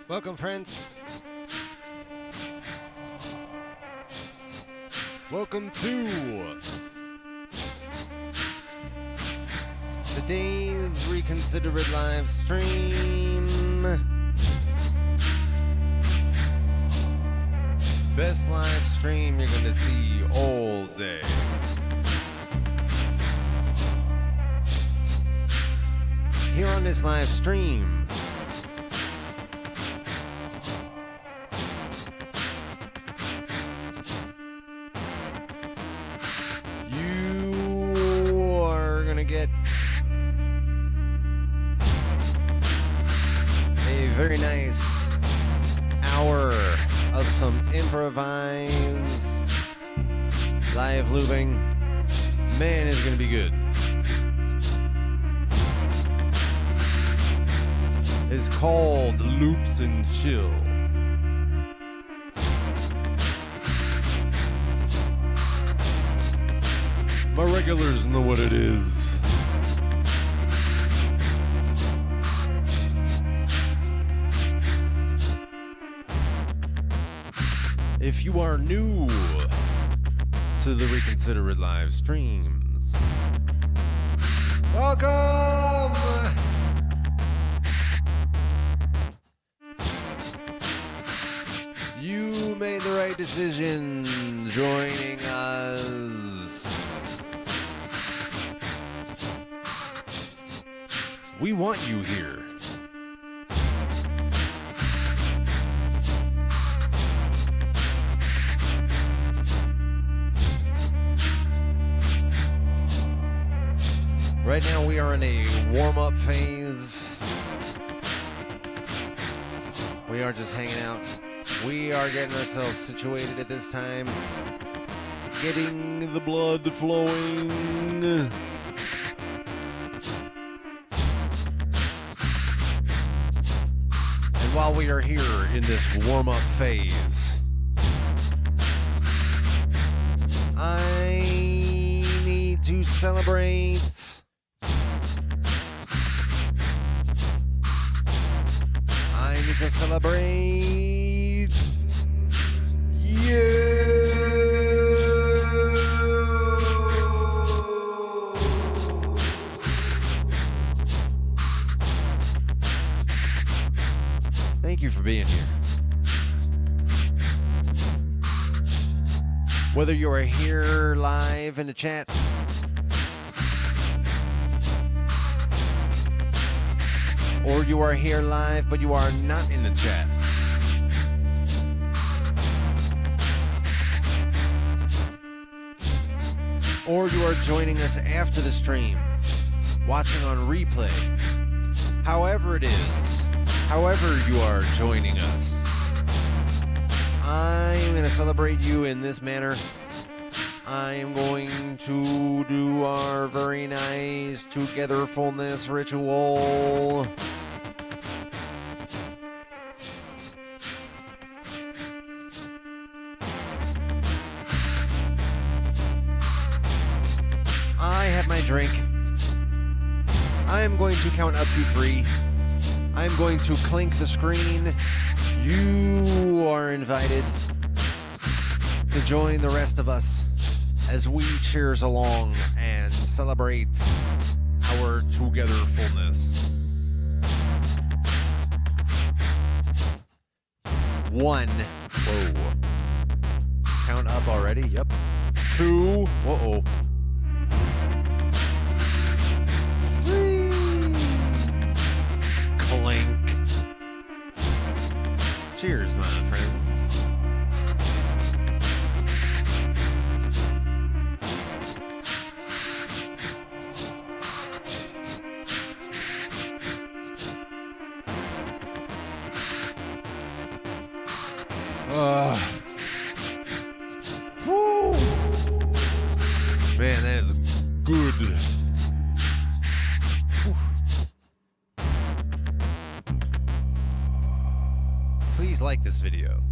Welcome, friends. Welcome to today's Reconsider It live stream. Best live stream you're gonna see all day. Here on this live stream, you are gonna get a very nice hour of some improvised live looping. Man, it's gonna be good. It's called Loops and Chill. My regulars know what it is. If you are new to the Reconsider It live streams, welcome! You made the right decision joining us. We want you here. Right now we are in a warm-up phase. We are just hanging out. We are getting ourselves situated at this time. Getting the blood flowing. And while we are here in this warm-up phase, I need to celebrate to celebrate you. Thank you for being here. Whether you are here live in the chat, or you are here live, but you are not in the chat. Or you are joining us after the stream, watching on replay. However it is, however you are joining us, I am going to celebrate you in this manner. I am going to do our very nice togetherfulness ritual. I have my drink. I am going to count up to 3. I'm going to clink the screen. You are invited to join the rest of us as we cheers along and celebrate our togetherfulness. 1. Whoa. Count up already? Yep. 2. Whoa. 3. Clink. Cheers, my friend. Whew. Man, that is good. Whew. Please like this video.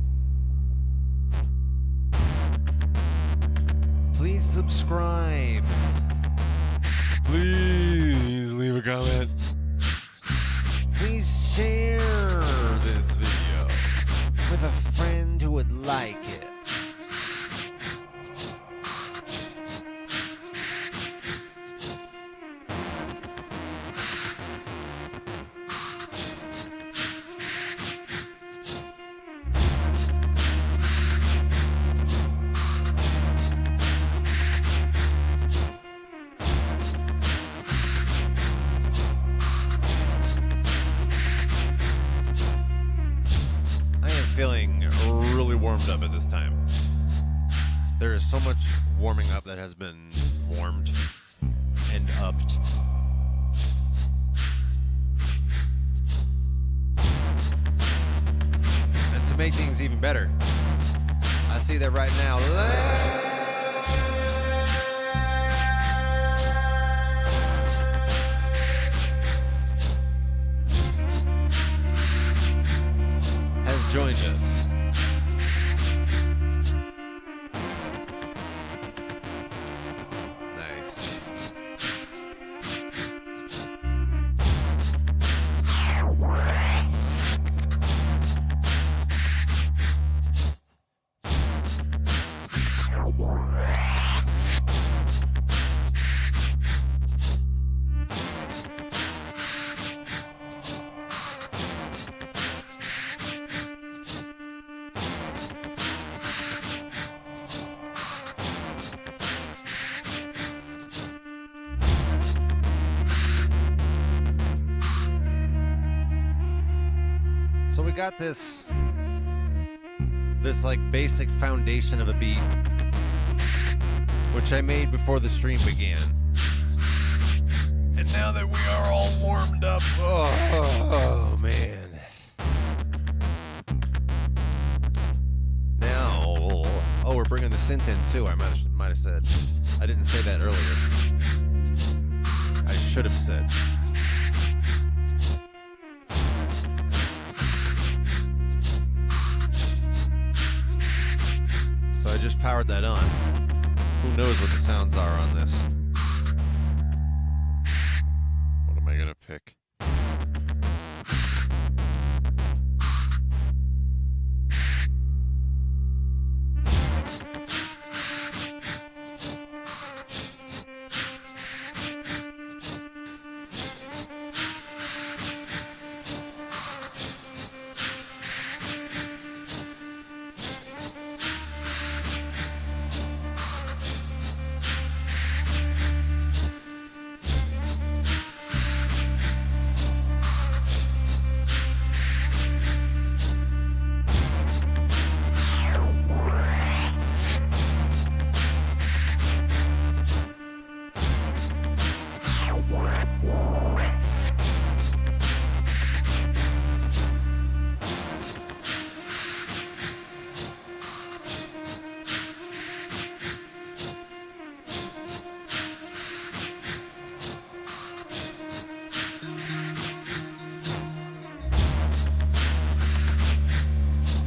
Please subscribe. Please leave a comment. Please share this video. at this time. There is so much warming up that has been warmed and upped. And to make things even better, I see that right now. Has joined us. So we got this like basic foundation of a beat, which I made before the stream began. And now that we are all warmed up, oh man. Now, oh, we're bringing the synth in too. I might have said. I didn't say that earlier. I should have said. I just powered that on. Who knows what the sounds are on this? What am I gonna pick?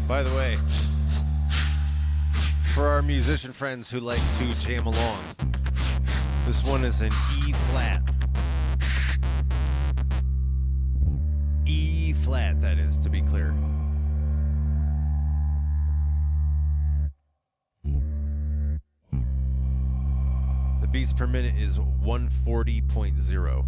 By the way, for our musician friends who like to jam along, this one is an E flat. E flat, that is, to be clear. The beats per minute is 140.0.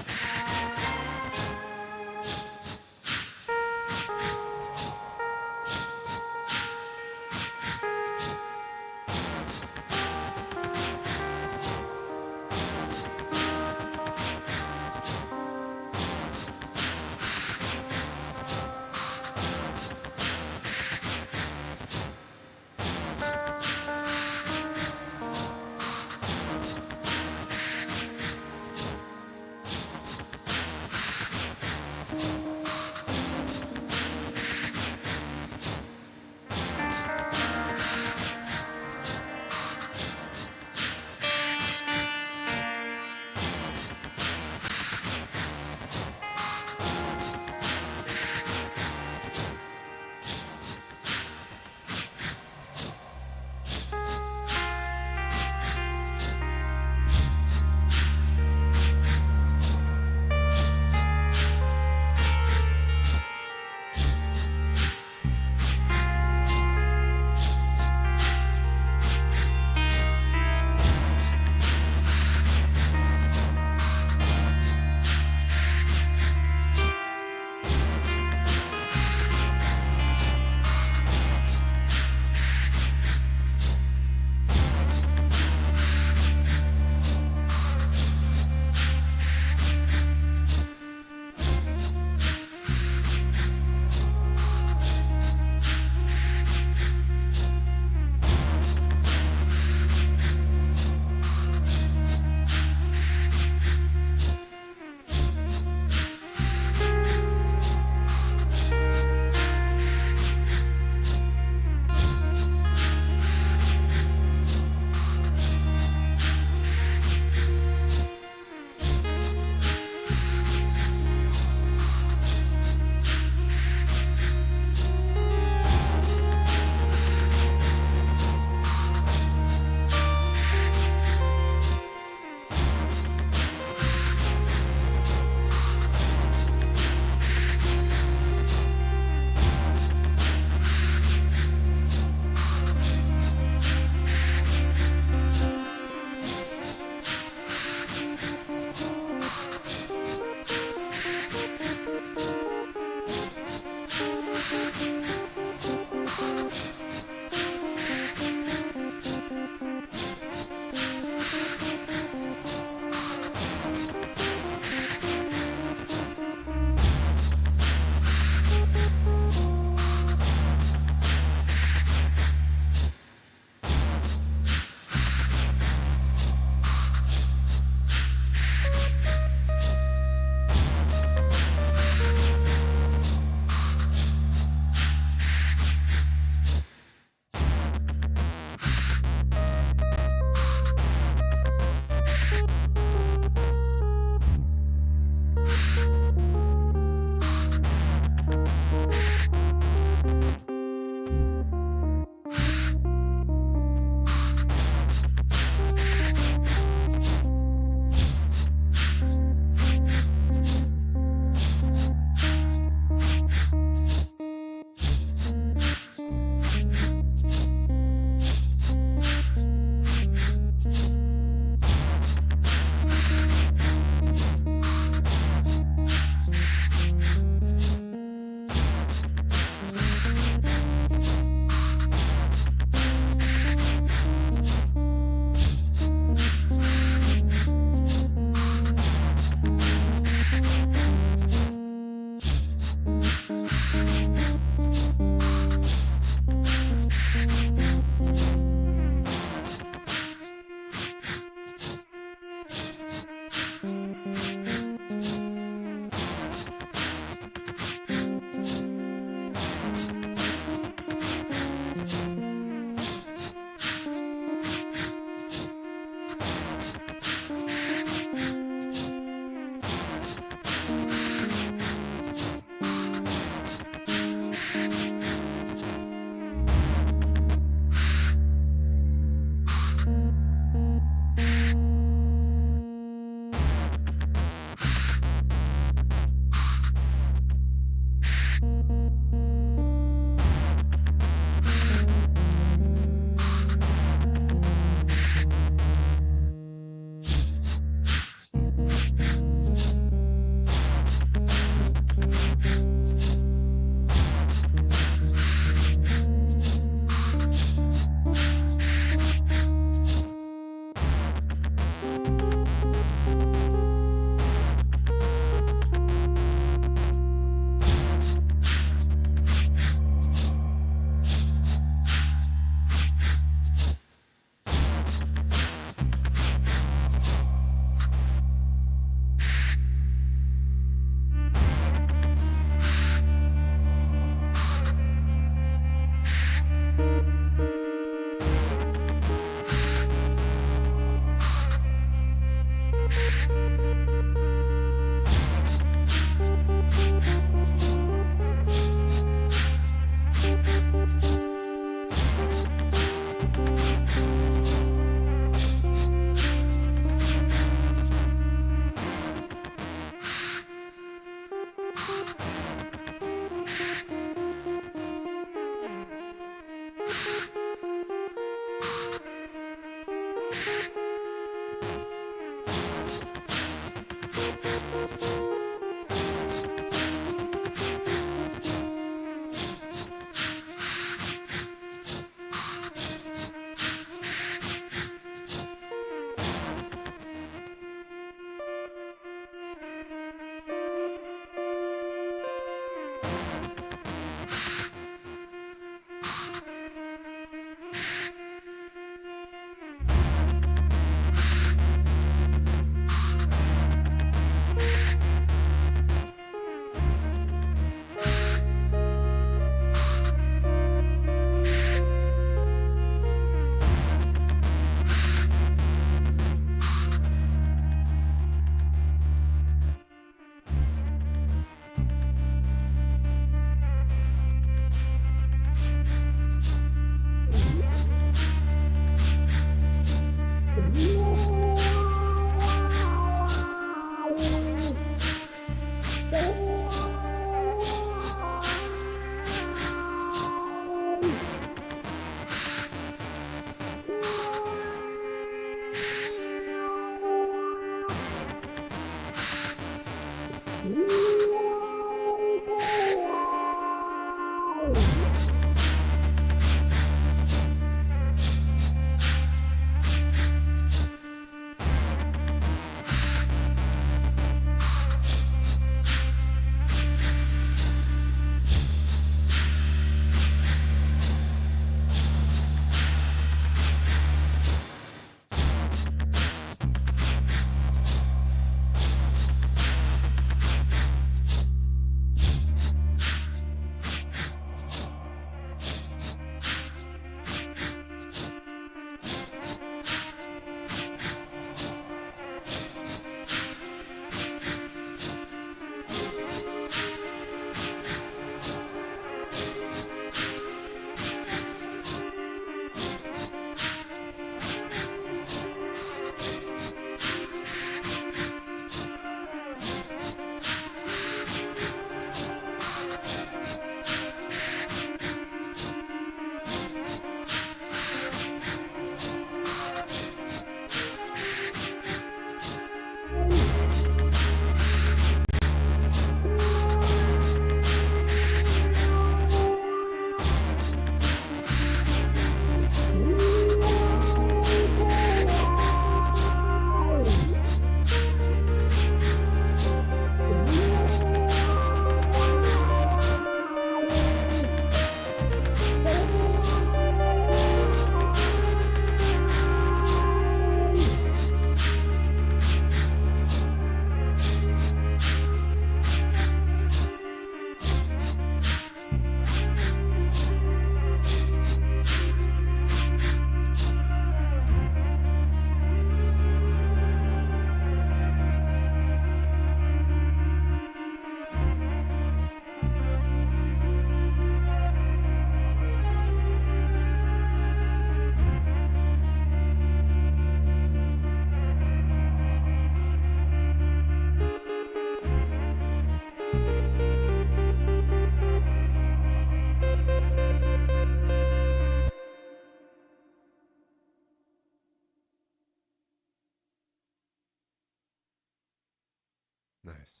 Nice.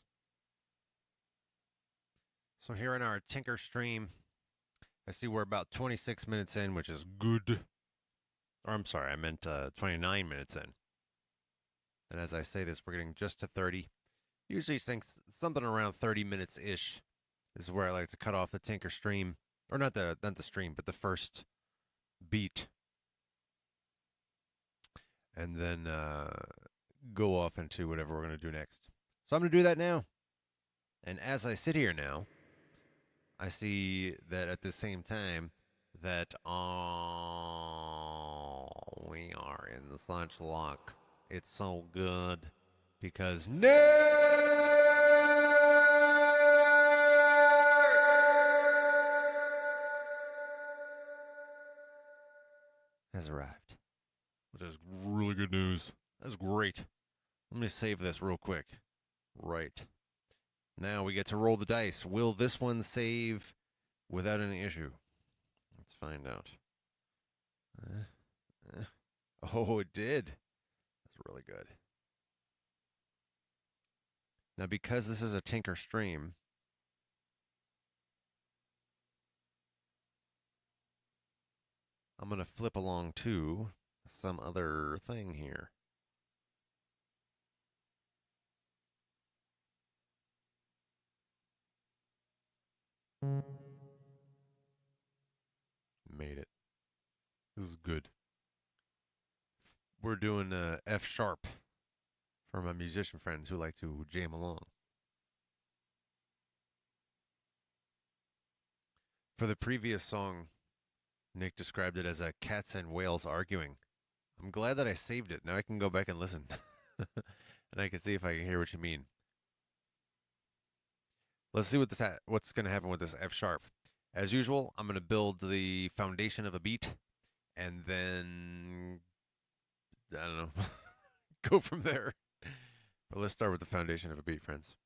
So here in our Tinker stream, I see we're about 26 minutes in, which is good. Or I'm sorry, I meant 29 minutes in. And as I say this, we're getting just to 30. Usually thinks something around 30 minutes-ish is where I like to cut off the Tinker stream. Or not the stream, but the first beat. And then go off into whatever we're going to do next. So I'm going to do that now. And as I sit here now, I see that at the same time that we are in such luck. It's so good because nerd has arrived, which is really good news. That's great. Let me save this real quick. Right. Now we get to roll the dice. Will this one save without any issue? Let's find out. Oh, it did. That's really good. Now, because this is a Tinker stream, I'm going to flip along to some other thing here. Made it. This is good. We're doing F sharp for my musician friends who like to jam along. For the previous song, Nick described it as a cats and whales arguing. I'm glad that I saved it. Now I can go back and listen. And I can see if I can hear what you mean. Let's see what's going to happen with this F sharp. As usual, I'm going to build the foundation of a beat and then, I don't know, go from there. But let's start with the foundation of a beat, friends.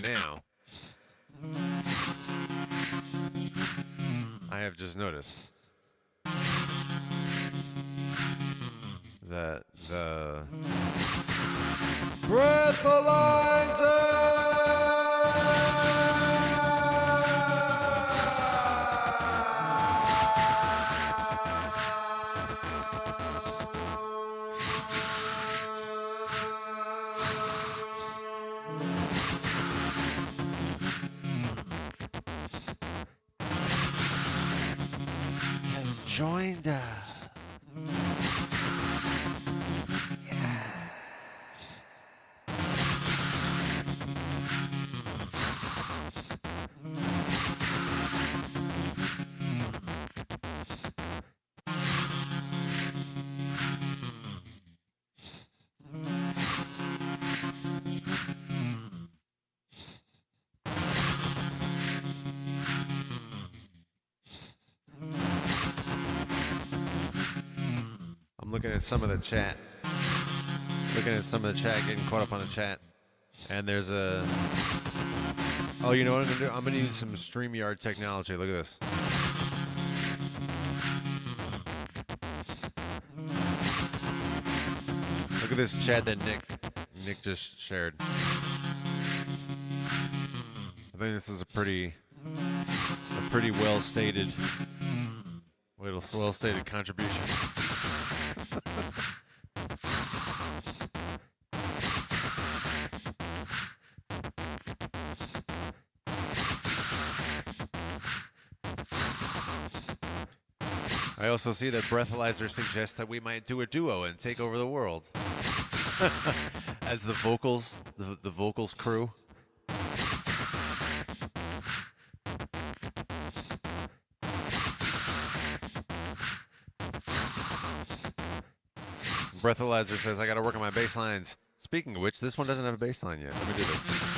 now, I have just noticed that the breathalyzer has joined us. I'm looking at some of the chat. Getting caught up on the chat. And there's a... Oh, you know what I'm going to do? I'm going to use some StreamYard technology. Look at this. Look at this chat that Nick just shared. I think this is a pretty well-stated contribution. I also see that Breathalyzer suggests that we might do a duo and take over the world. As the vocals crew. Breathalyzer says, I gotta work on my bass lines. Speaking of which, this one doesn't have a bass line yet. Let me do this.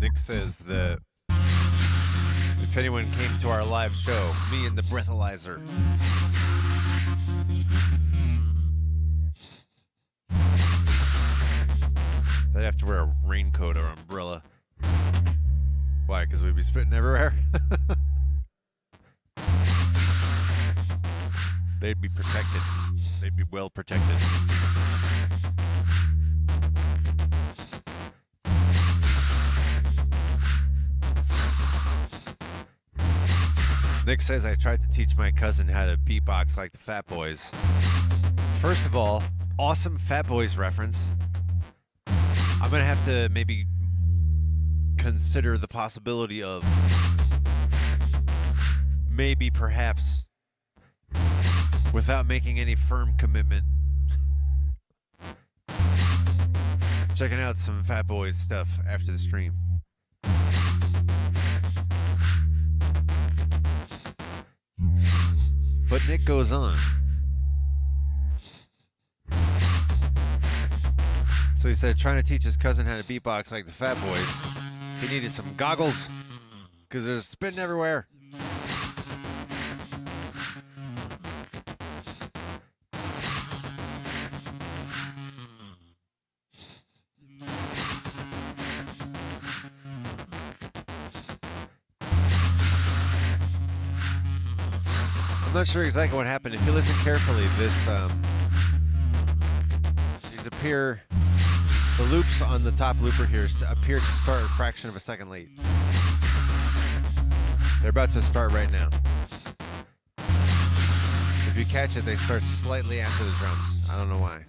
Nick says that if anyone came to our live show, me and the Breathalyzer, they'd have to wear a raincoat or umbrella. Why? Because we'd be spitting everywhere? They'd be protected. They'd be well protected. Nick says I tried to teach my cousin how to beatbox like the Fat Boys. First of all, awesome Fat Boys reference. I'm gonna have to maybe consider the possibility of maybe perhaps without making any firm commitment checking out some Fat Boys stuff after the stream. But Nick goes on. So he said trying to teach his cousin how to beatbox like the Fat Boys. He needed some goggles because there's spitting everywhere. I'm not sure exactly what happened. If you listen carefully, these appear, the loops on the top looper here appear to start a fraction of a second late. They're about to start right now. If you catch it, they start slightly after the drums. I don't know why.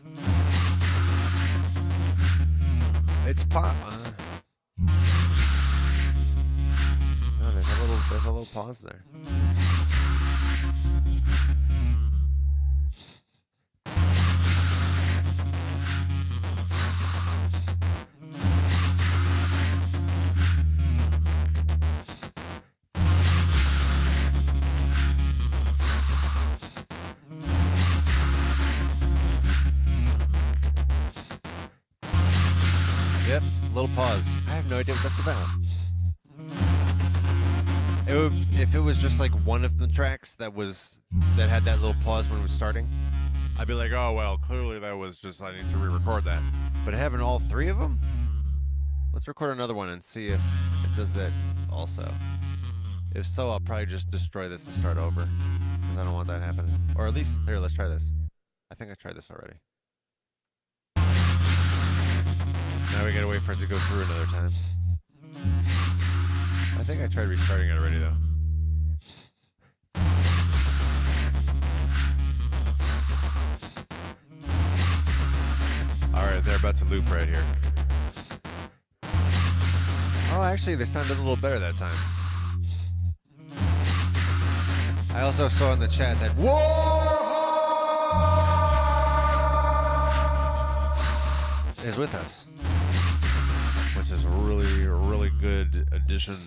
It's pop. Oh, there's a little pause there. Yep, little pause. I have no idea what that's about. If it was just like one of the tracks that had that little pause when it was starting, I'd be like, oh well, clearly that was just, I need to re-record that. But having all three of them, let's record another one and see if it does that also. If so, I'll probably just destroy this and start over, because I don't want that happening. Or at least, here, let's try this. I think I tried this already. Now we gotta wait for it to go through another time. I think I tried restarting it already though. Alright, they're about to loop right here. Oh, actually, they sounded a little better that time. I also saw in the chat that Warhawk is with us, which is a really, really good addition.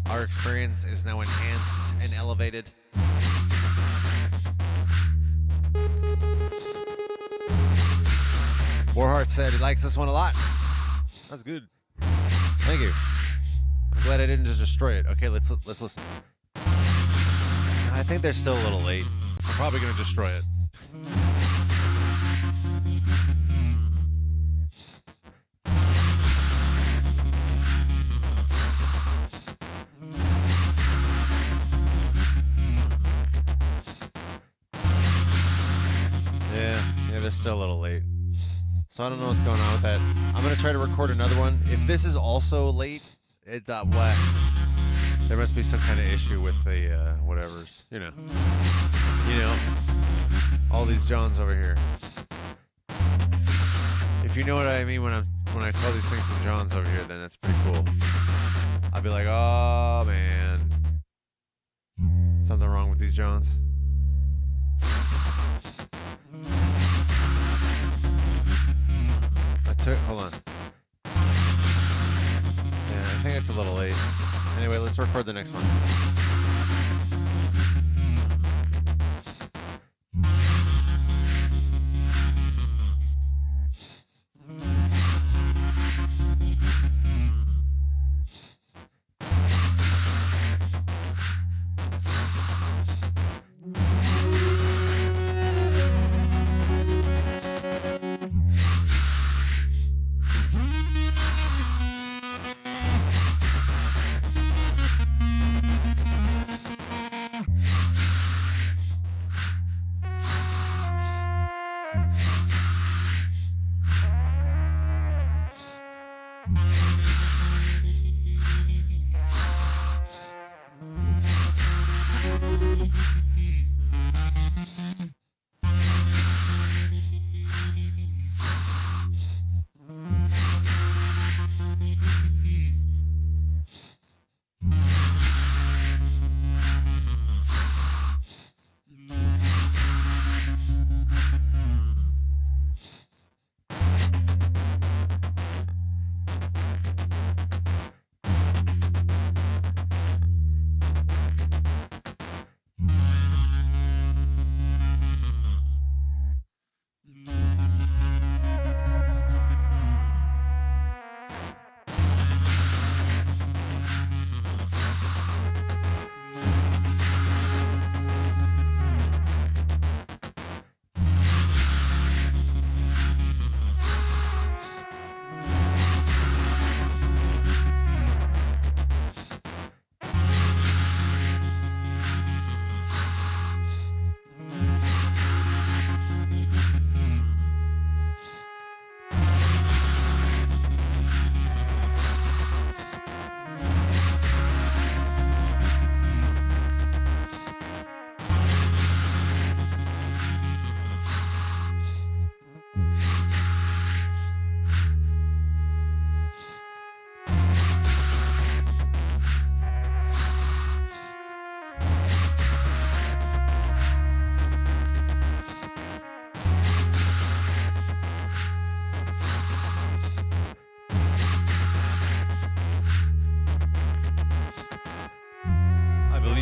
Our experience is now enhanced and elevated. Warheart said he likes this one a lot. That's good. Thank you. I'm glad I didn't just destroy it. Okay, let's listen. I think they're still a little late. I'm probably gonna destroy it. Yeah, they're still a little late. So I don't know what's going on with that. I'm gonna try to record another one. If this is also late, what? There must be some kind of issue with the whatever's, you know, all these Johns over here. If you know what I mean when I call these things some Johns over here, then that's pretty cool. I'll be like, oh man, something wrong with these Johns. Hold on. Yeah, I think it's a little late. Anyway, let's record the next one.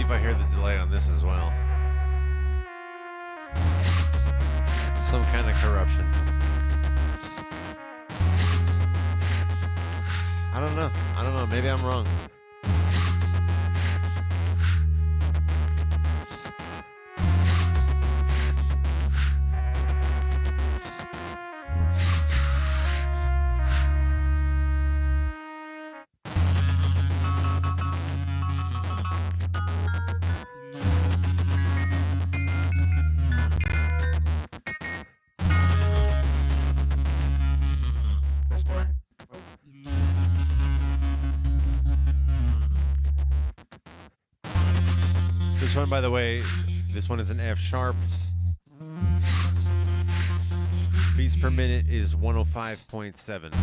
if I hear the delay on this as well. Some kind of corruption. I don't know. Maybe I'm wrong. This one, by the way, this one is an F sharp. Beats per minute is 105.7.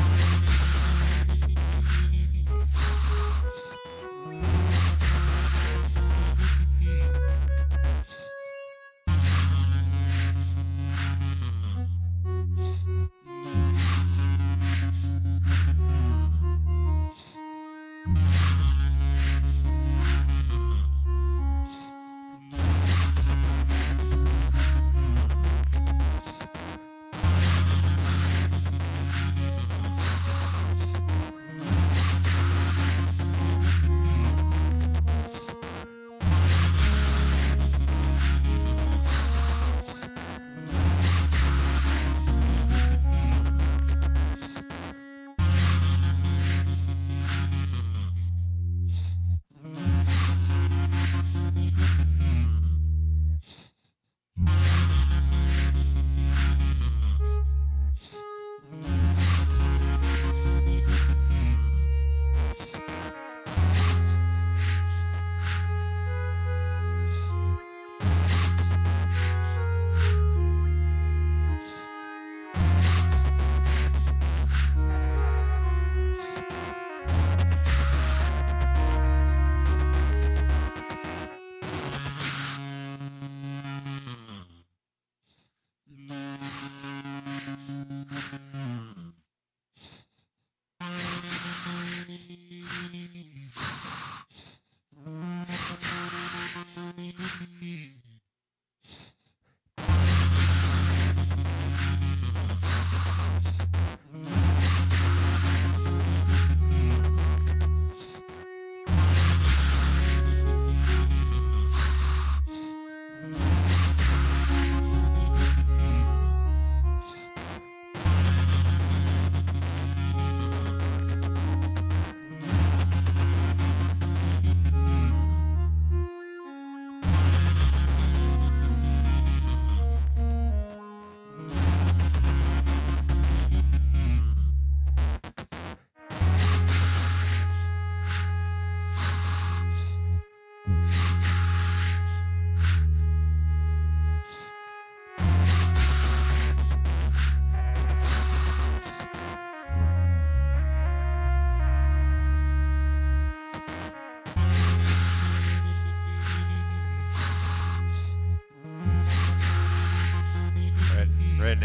Right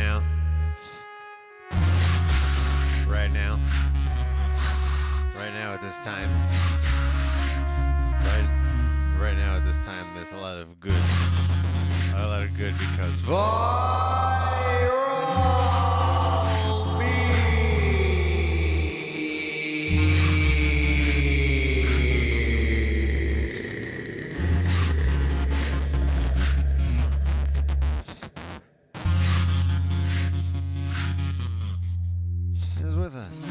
now at this time. Right now at this time, there's a lot of good because viral is with us.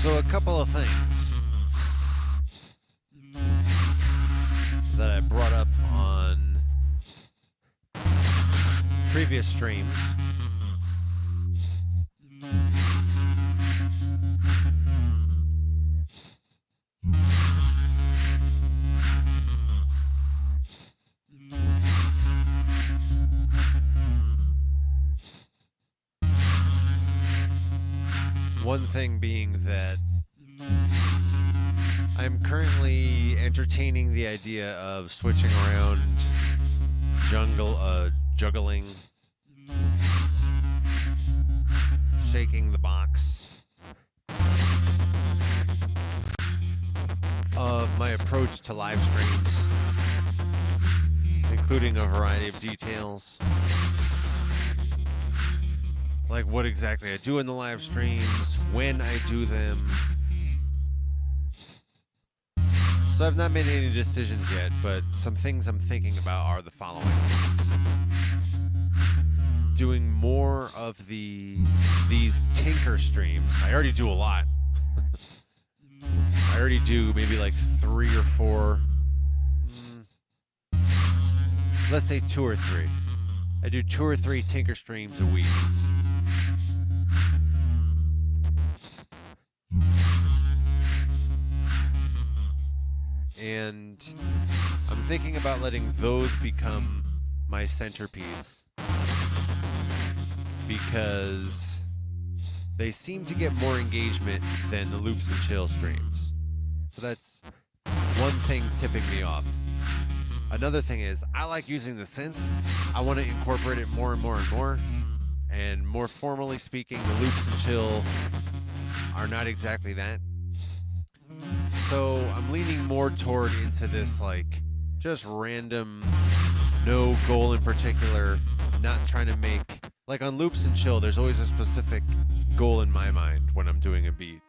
So, a couple of things that I brought up on previous streams. One thing being that I'm currently entertaining the idea of switching around juggling, shaking the box of my approach to live streams, including a variety of details. Like what exactly I do in the live streams, when I do them. So I've not made any decisions yet, but some things I'm thinking about are the following. Doing more of these tinker streams. I already do a lot. I already do maybe like 3 or 4. Let's say 2 or 3. I do 2 or 3 tinker streams a week. And I'm thinking about letting those become my centerpiece because they seem to get more engagement than the Loops and Chill streams. So that's one thing tipping me off. Another thing is I like using the synth. I want to incorporate it more and more and more. And more formally speaking, the Loops and Chill are not exactly that. So I'm leaning more toward into this like just random, no goal in particular, not trying to make, like on Loops and Chill, there's always a specific goal in my mind when I'm doing a beat.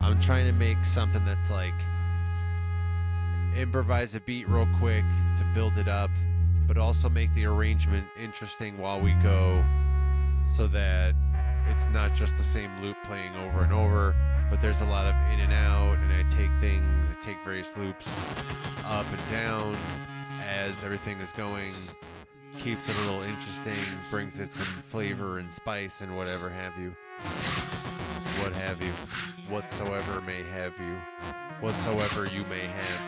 I'm trying to make something that's like improvise a beat real quick to build it up, but also make the arrangement interesting while we go so that it's not just the same loop playing over and over, but there's a lot of in and out, and I take various loops up and down as everything is going, keeps it a little interesting, brings it some flavor and spice and whatever have you. What have you. Whatsoever may have you. Whatsoever you may have.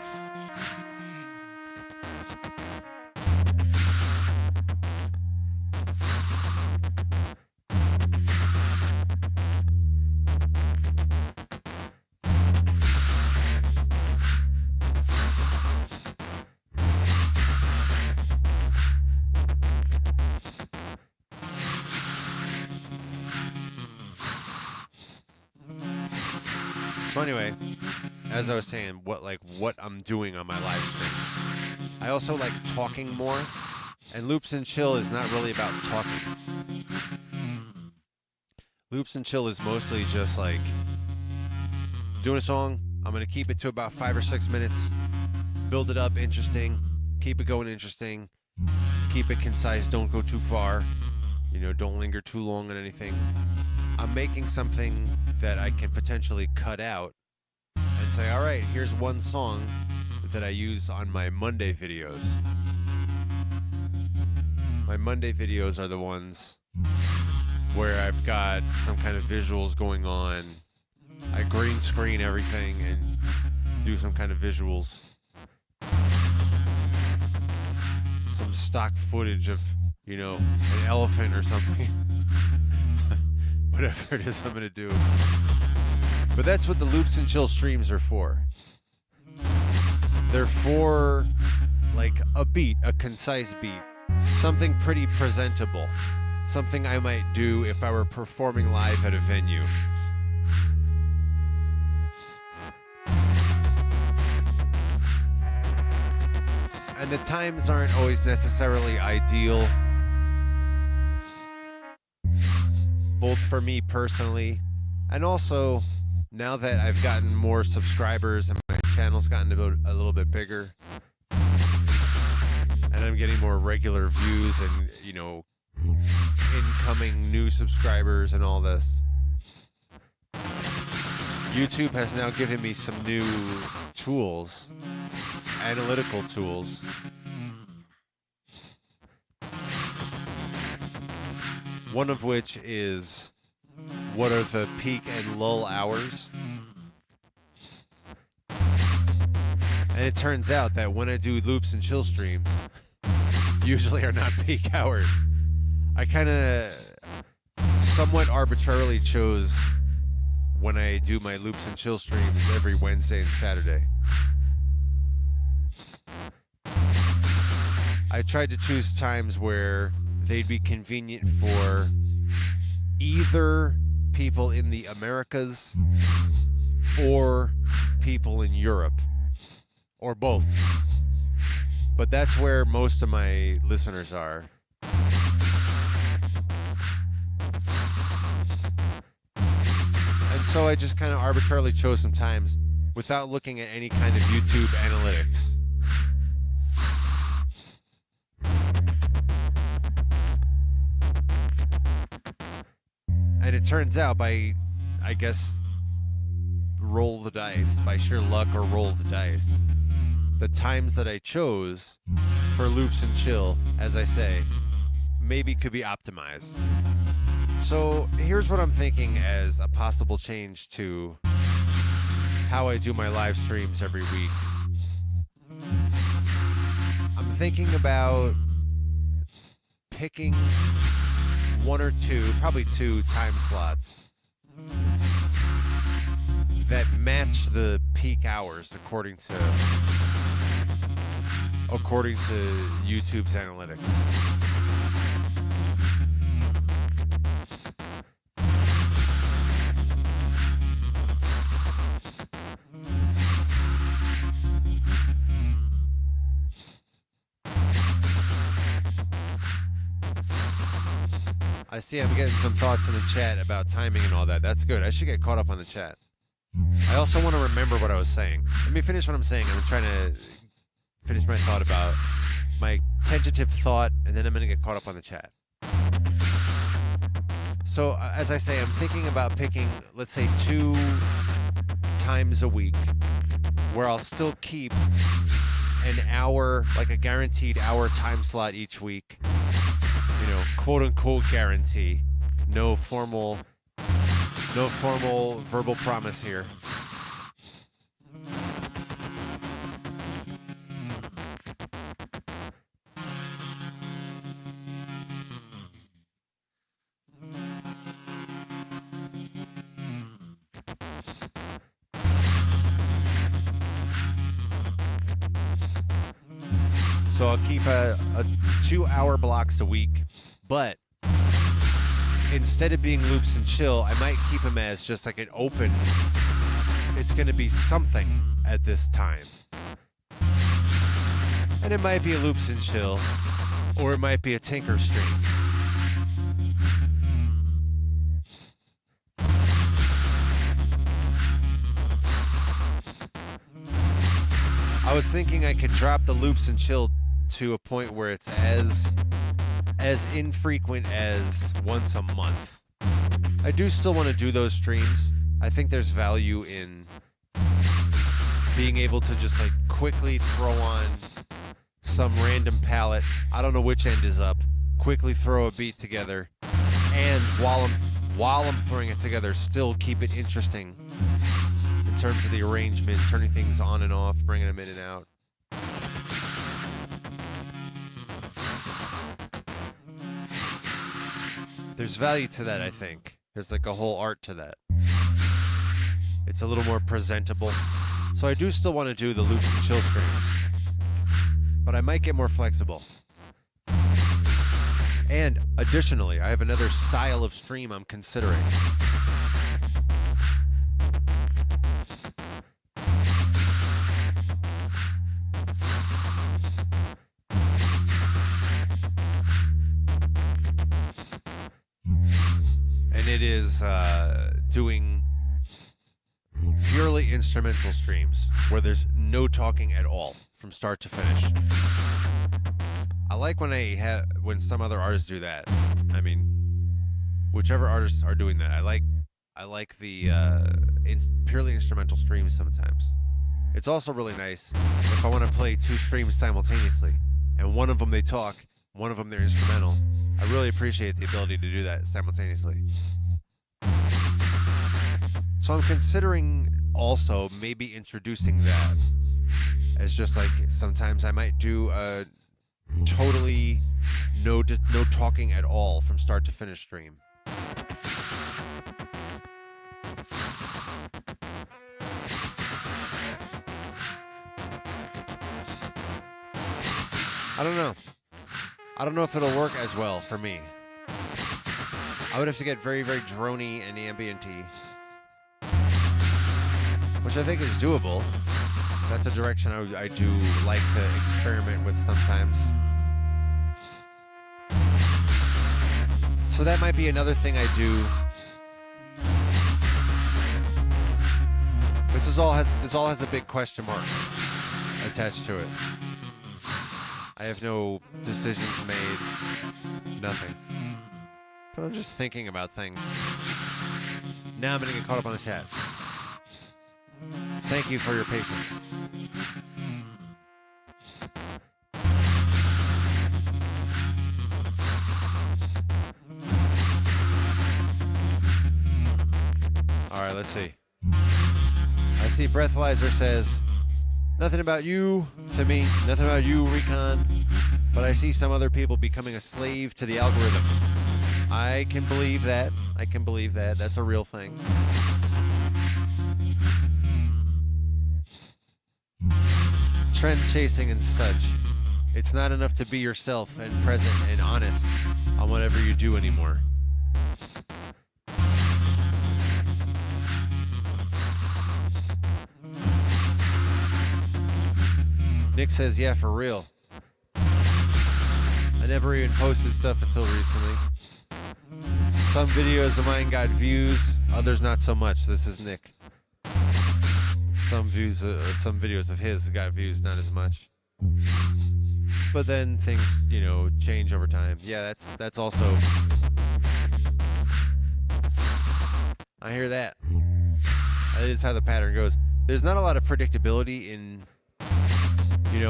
So anyway, as I was saying, what I'm doing on my live streams. I also like talking more And Loops and Chill is not really about talking. Loops and Chill is mostly just like doing a song. I'm going to keep it to about 5 or 6 minutes. Build it up interesting. Keep it going interesting. Keep it concise. Don't go too far. You know, don't linger too long on anything. I'm making something that I can potentially cut out and say, all right, here's one song that I use on my Monday videos. My Monday videos are the ones where I've got some kind of visuals going on. I green screen everything and do some kind of visuals. Some stock footage of, you know, an elephant or something. Whatever it is I'm going to do. But that's what the Loops and Chill streams are for. They're for, like, a beat, a concise beat. Something pretty presentable. Something I might do if I were performing live at a venue. And the times aren't always necessarily ideal. Both for me personally, and also now that I've gotten more subscribers and my channel's gotten a little bit bigger, and I'm getting more regular views and, you know, incoming new subscribers and all this. YouTube has now given me some new tools, analytical tools. One of which is, what are the peak and lull hours? And it turns out that when I do Loops and Chill streams, usually are not peak hours. I kind of somewhat arbitrarily chose when I do my Loops and Chill streams every Wednesday and Saturday. I tried to choose times where they'd be convenient for either people in the Americas or people in Europe, or both. But that's where most of my listeners are. And so I just kind of arbitrarily chose some times without looking at any kind of YouTube analytics. And it turns out by, I guess, roll the dice, by sheer luck or roll the dice, the times that I chose for Loops and Chill, as I say, maybe could be optimized. So here's what I'm thinking as a possible change to how I do my live streams every week. I'm thinking about picking one or two, probably two time slots that match the peak hours according to YouTube's analytics. I see I'm getting some thoughts in the chat about timing and all that. That's good. I should get caught up on the chat. I also want to remember what I was saying. Let me finish what I'm saying. I'm trying to finish my thought about my tentative thought, and then I'm going to get caught up on the chat. So, as I say, I'm thinking about picking, let's say, 2 times a week where I'll still keep an hour, like a guaranteed hour time slot each week. You know, quote unquote guarantee. No formal verbal promise here. So I'll keep a 2-hour blocks a week, but instead of being Loops and Chill, I might keep them as just like an open, it's going to be something at this time. And it might be a Loops and Chill, Or it might be a Tinker stream. I was thinking I could drop the loops and chill to a point where it's as infrequent as once a month. I do still want to do those streams. I think there's value in being able to just like quickly throw on some random palette. I don't know which end is up. Quickly throw a beat together, and while I'm throwing it together, still keep it interesting in terms of the arrangement, turning things on and off, bringing them in and out. There's value to that, I think. There's like a whole art to that. It's a little more presentable. So I do still want to do the loops and chill streams, but I might get more flexible. And additionally, I have another style of stream I'm considering. And it is doing purely instrumental streams where there's no talking at all from start to finish. I like when some other artists do that. I mean, whichever artists are doing that, I like the purely instrumental streams sometimes. It's also really nice if I want to play two streams simultaneously, and one of them they talk, one of them they're instrumental. I really appreciate the ability to do that simultaneously. So I'm considering also maybe introducing that as just like sometimes I might do a totally no talking at all from start to finish stream. I don't know. I don't know if it'll work as well for me. I would have to get very, very drony and ambient-y, which I think is doable. That's a direction I do like to experiment with sometimes. So that might be another thing I do. This all has a big question mark attached to it. I have no decisions made, nothing. But I'm just thinking about things. Now I'm gonna get caught up on the chat. Thank you for your patience. Alright, let's see. I see Breathalyzer says, nothing about you to me, nothing about you, Recon, but I see some other people becoming a slave to the algorithm. I can believe that. I can believe that. That's a real thing. Trend chasing and such. It's not enough to be yourself and present and honest on whatever you do anymore. Nick says, yeah, for real. I never even posted stuff until recently. Some videos of mine got views, others not so much. This is Nick. Some videos of his got views, not as much. But then things, change over time. Yeah, that's also. I hear that. That is how the pattern goes. There's not a lot of predictability in,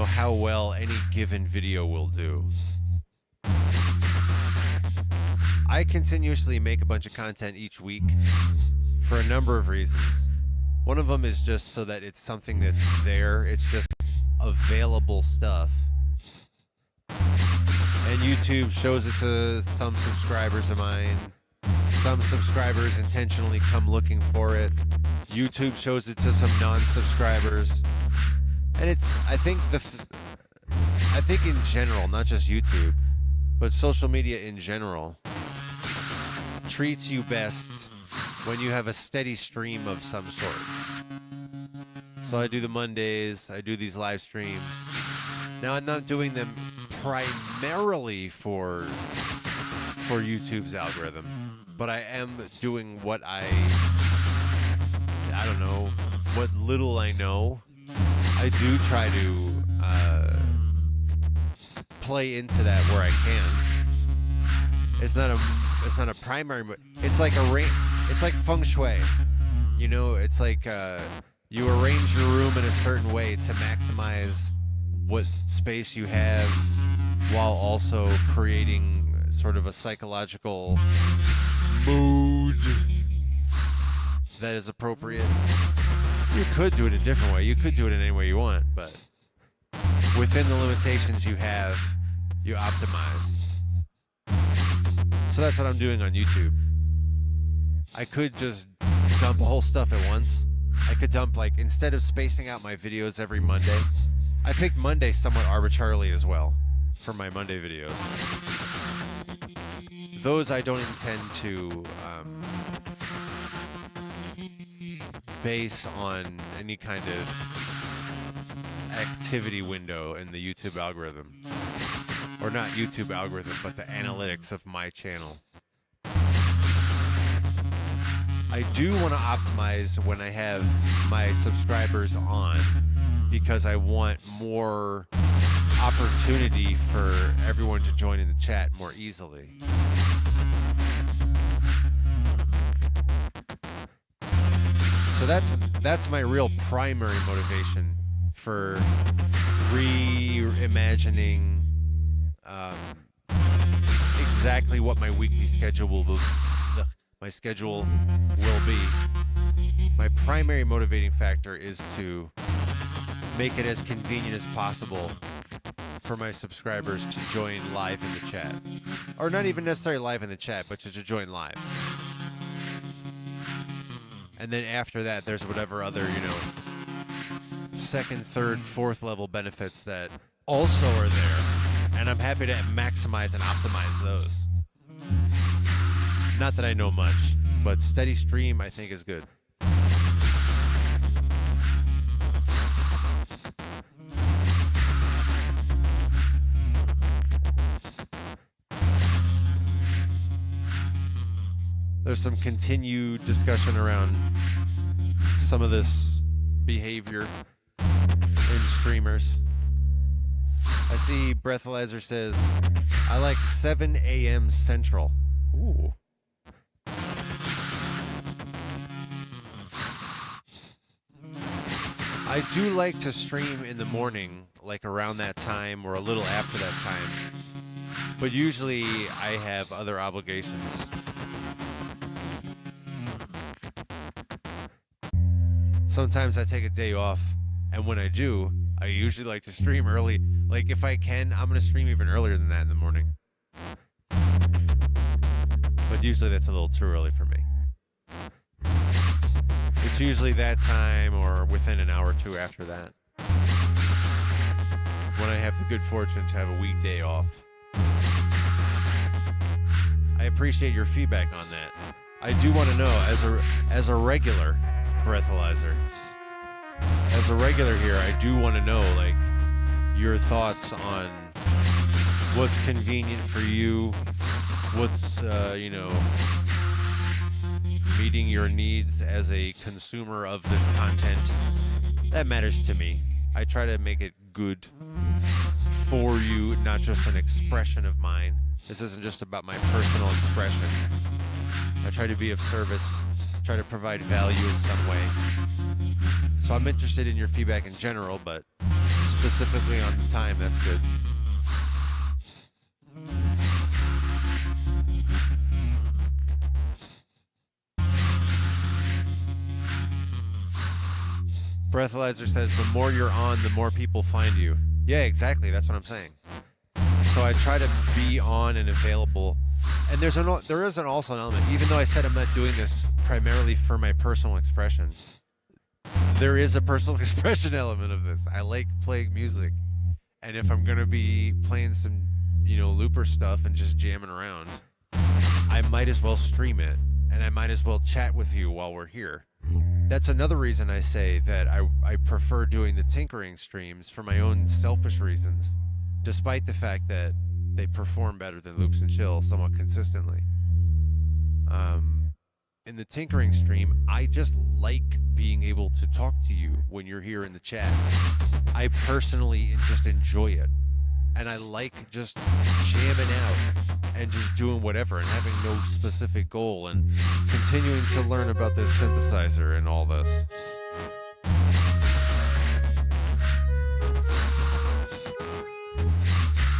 how well any given video will do. I continuously make a bunch of content each week for a number of reasons. One of them is just so that it's something that's there. It's just available stuff. And YouTube shows it to some subscribers of mine. Some subscribers intentionally come looking for it. YouTube shows it to some non-subscribers. And I think in general, not just YouTube, but social media in general, treats you best when you have a steady stream of some sort. So I do the Mondays, I do these live streams. Now I'm not doing them primarily for YouTube's algorithm, but I am doing what I don't know, what little I know. I do try to play into that where I can. It's not a primary. It's like it's like feng shui. You know, it's like you arrange your room in a certain way to maximize what space you have, while also creating sort of a psychological mood that is appropriate. You could do it a different way. You could do it in any way you want, but within the limitations you have, you optimize. So that's what I'm doing on YouTube. I could just dump whole stuff at once. I could dump, like, instead of spacing out my videos every Monday, I picked Monday somewhat arbitrarily as well for my Monday videos. Those I don't intend to base on any kind of activity window in the YouTube algorithm. Or not YouTube algorithm, but the analytics of my channel. I do want to optimize when I have my subscribers on, because I want more opportunity for everyone to join in the chat more easily. So that's my real primary motivation for reimagining exactly what my weekly schedule will be. My primary motivating factor is to make it as convenient as possible for my subscribers to join live in the chat. Or not even necessarily live in the chat, but to join live. And then after that, there's whatever other, second, third, fourth level benefits that also are there. And I'm happy to maximize and optimize those. Not that I know much, but steady stream I think is good. There's some continued discussion around some of this behavior in streamers. I see Breathalyzer says, I like 7 a.m. Central. Ooh. I do like to stream in the morning, like around that time or a little after that time. But usually I have other obligations. Sometimes I take a day off, and when I do, I usually like to stream early. Like, if I can, I'm going to stream even earlier than that in the morning. But usually that's a little too early for me. It's usually that time or within an hour or two after that, when I have the good fortune to have a weekday off. I appreciate your feedback on that. I do want to know, as a regular Breathalyzer, as a regular here, I do want to know, like, your thoughts on what's convenient for you, what's, meeting your needs as a consumer of this content. That matters to me. I try to make it good for you, not just an expression of mine. This isn't just about my personal expression. I try to be of service, try to provide value in some way. So I'm interested in your feedback in general, but specifically on the time, that's good. Breathalyzer says, the more you're on, the more people find you. Yeah, exactly. That's what I'm saying. So I try to be on and available. And there is also an element, even though I said I'm not doing this primarily for my personal expression, there is a personal expression element of this. I like playing music. And if I'm going to be playing some, looper stuff and just jamming around, I might as well stream it. And I might as well chat with you while we're here. That's another reason I say that I prefer doing the tinkering streams for my own selfish reasons. despite the fact that they perform better than loops and chill somewhat consistently. In the tinkering stream, I just like being able to talk to you when you're here in the chat. I personally just enjoy it. And I like just jamming out and just doing whatever and having no specific goal and continuing to learn about this synthesizer and all this.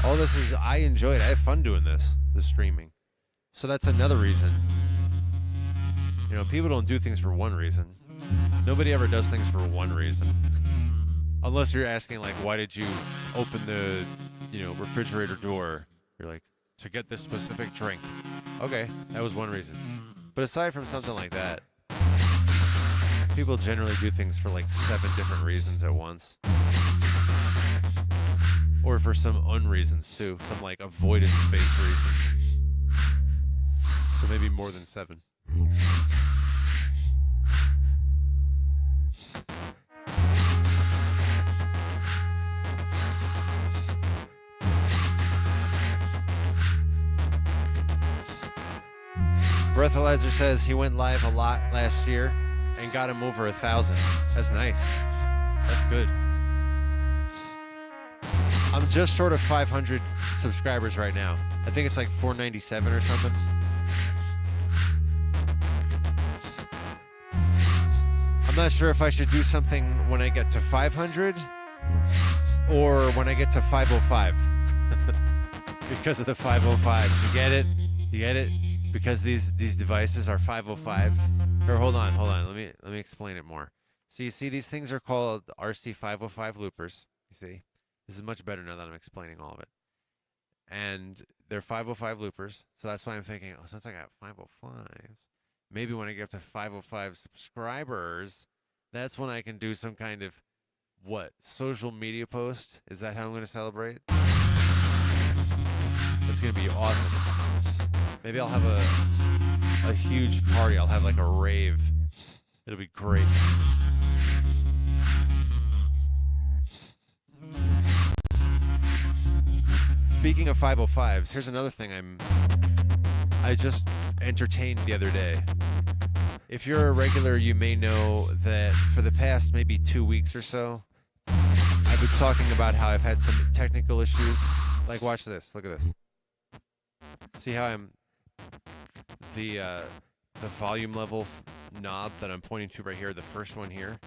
All this is, I enjoy it. I have fun doing this streaming. So that's another reason. You know, people don't do things for one reason. Nobody ever does things for one reason. Unless you're asking, like, why did you open the, refrigerator door? You're like, to get this specific drink. Okay, that was one reason. But aside from something like that, people generally do things for like 7 different reasons at once. Or for some unreasons too. Some like avoidance-based reasons. So maybe more than 7. Breathalyzer says he went live a lot last year and got him over 1,000. That's nice. That's good. I'm just short of 500 subscribers right now. I think it's like 497 or something. I'm not sure if I should do something when I get to 500 or when I get to 505. Because of the 505s. You get it? You get it? Because these devices are 505s. Or hold on. Let me explain it more. So you see, these things are called RC505 loopers. You see, this is much better now that I'm explaining all of it. And they're 505 loopers. So that's why I'm thinking, oh, since I got 505s, maybe when I get up to 505 subscribers, that's when I can do some kind of social media post. Is that how I'm going to celebrate? It's going to be awesome. Maybe I'll have a huge party. I'll have like a rave. It'll be great. Speaking of 505s, here's another thing I just entertained the other day. If you're a regular, you may know that for the past maybe 2 weeks or so, I've been talking about how I've had some technical issues. Like, watch this. Look at this. See how the volume level knob that I'm pointing to right here, the first one here,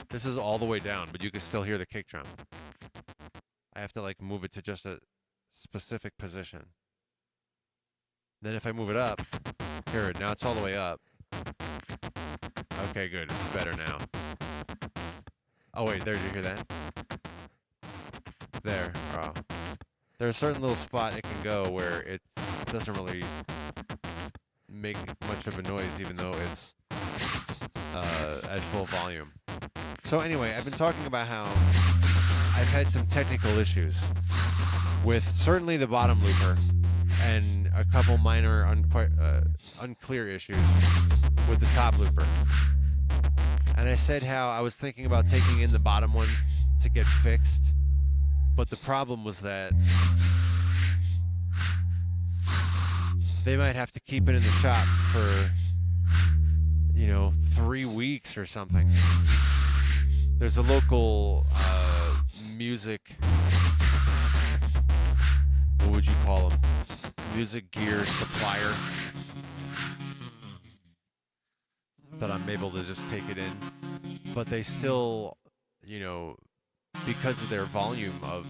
this is all the way down, but you can still hear the kick drum. I have to like move it to just a specific position. Then if I move it up, here, now it's all the way up. Okay, good, it's better now. Oh wait, there, did you hear that? There, oh. There's a certain little spot it can go where it doesn't really make much of a noise, even though it's at full volume. So anyway, I've been talking about how I've had some technical issues with certainly the bottom looper and a couple minor unclear issues with the top looper. And I said how I was thinking about taking in the bottom one to get fixed, but the problem was that they might have to keep it in the shop for, 3 weeks or something. There's a local music, what would you call them? Music gear supplier that I'm able to just take it in. But they still, because of their volume of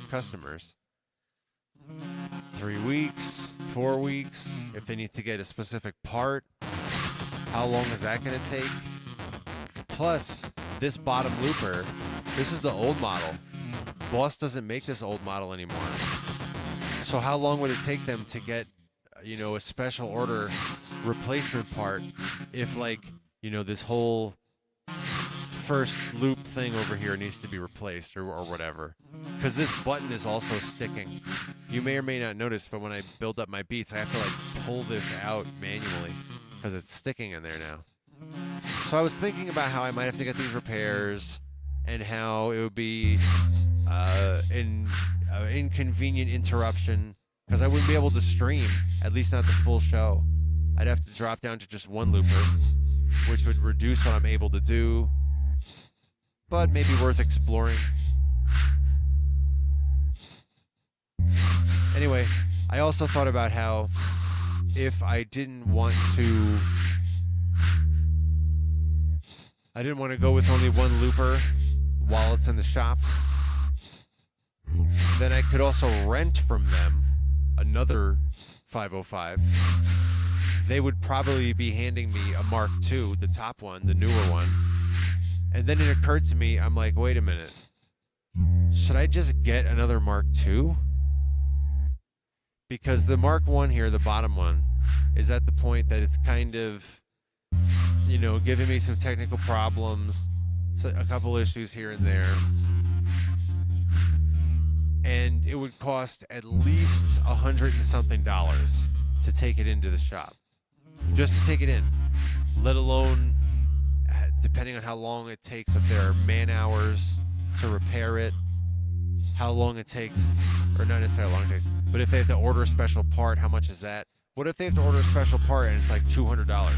customers, 3 weeks, 4 weeks, if they need to get a specific part, how long is that going to take? Plus, this bottom looper, this is the old model. Boss doesn't make this old model anymore. So how long would it take them to get, a special order replacement part if this whole first loop thing over here needs to be replaced or whatever? Because this button is also sticking. You may or may not notice, but when I build up my beats, I have to pull this out manually because it's sticking in there now. So I was thinking about how I might have to get these repairs and how it would be inconvenient interruption because I wouldn't be able to stream, at least not the full show. I'd have to drop down to just one looper, which would reduce what I'm able to do, but maybe worth exploring. Anyway, I also thought about how if I didn't want to go with only one looper while it's in the shop, then I could also rent from them another 505. They would probably be handing me a Mark II, the top one, the newer one. And then it occurred to me, I'm like, wait a minute. Should I just get another Mark II? Because the Mark I here, the bottom one, is at the point that it's kind of, giving me some technical problems, so a couple issues here and there. And it would cost at least $100 and something to take it into the shop. Just to take it in. Let alone, depending on how long it takes, if there are man hours to repair it, how long it takes, or not necessarily how long it takes, but if they have to order a special part, how much is that? What if they have to order a special part and it's like $200?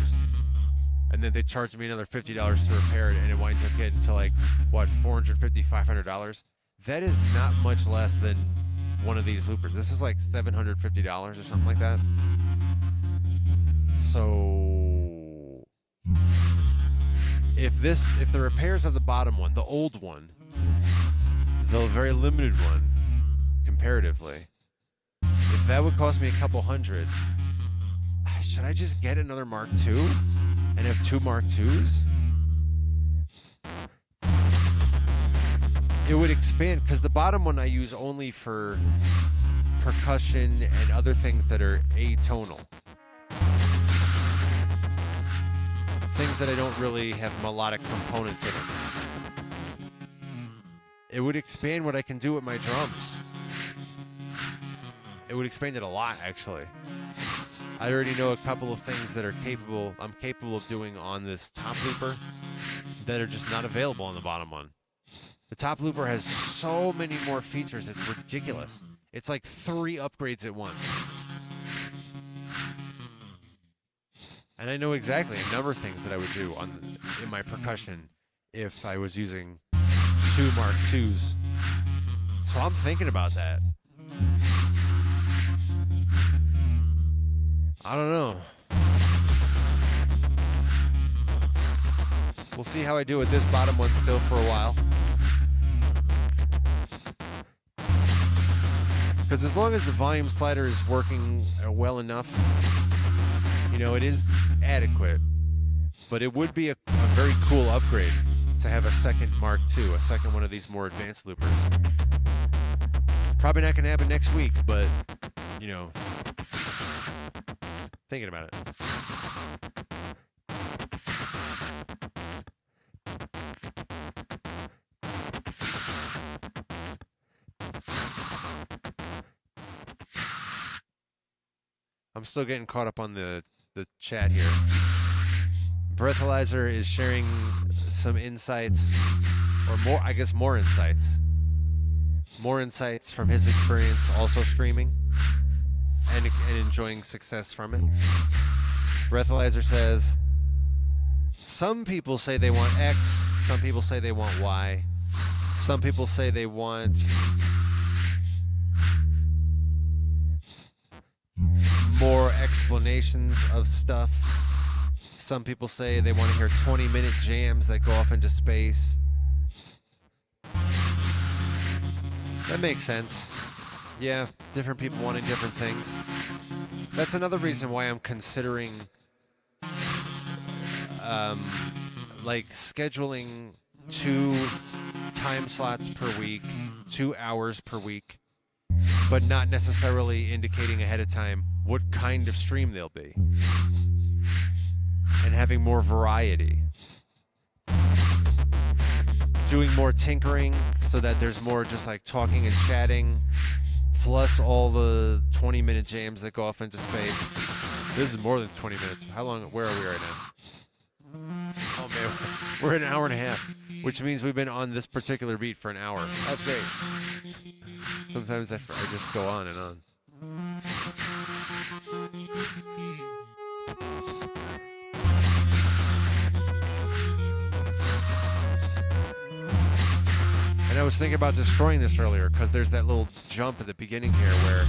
And then they charge me another $50 to repair it, and it winds up getting to like, what, $450, $500? That is not much less than one of these loopers. This is like $750 or something like that. So if the repairs of the bottom one, the old one, the very limited one, comparatively, if that would cost me a couple hundred, should I just get another Mark II and have two Mark IIs? It would expand, because the bottom one I use only for percussion and other things that are atonal. Things that I don't really have melodic components in them. It would expand what I can do with my drums. It would expand it a lot, actually. I already know a couple of things that I'm capable of doing on this top looper that are just not available on the bottom one. The top looper has so many more features, it's ridiculous. It's like 3 upgrades at once. And I know exactly a number of things that I would do in my percussion if I was using 2 Mark IIs. So I'm thinking about that. I don't know. We'll see how I do with this bottom one still for a while. Because as long as the volume slider is working well enough, it is adequate. But it would be a very cool upgrade to have a second Mark II, a second one of these more advanced loopers. Probably not going to happen next week, but, thinking about it. I'm still getting caught up on the chat here. Breathalyzer is sharing some insights, or more insights. More insights from his experience also streaming and enjoying success from it. Breathalyzer says, some people say they want X, some people say they want Y, some people say they want more explanations of stuff. Some people say they want to hear 20-minute jams that go off into space. That makes sense. Yeah, different people wanting different things. That's another reason why I'm considering scheduling 2 time slots per week, 2 hours per week, but not necessarily indicating ahead of time what kind of stream they'll be. And having more variety. Doing more tinkering so that there's more just like talking and chatting, plus all the 20-minute jams that go off into space. This is more than 20 minutes. How long? Where are we right now? Oh man, We're at an hour and a half, which means we've been on this particular beat for an hour. That's great. Sometimes I just go on and on. And I was thinking about destroying this earlier because there's that little jump at the beginning here where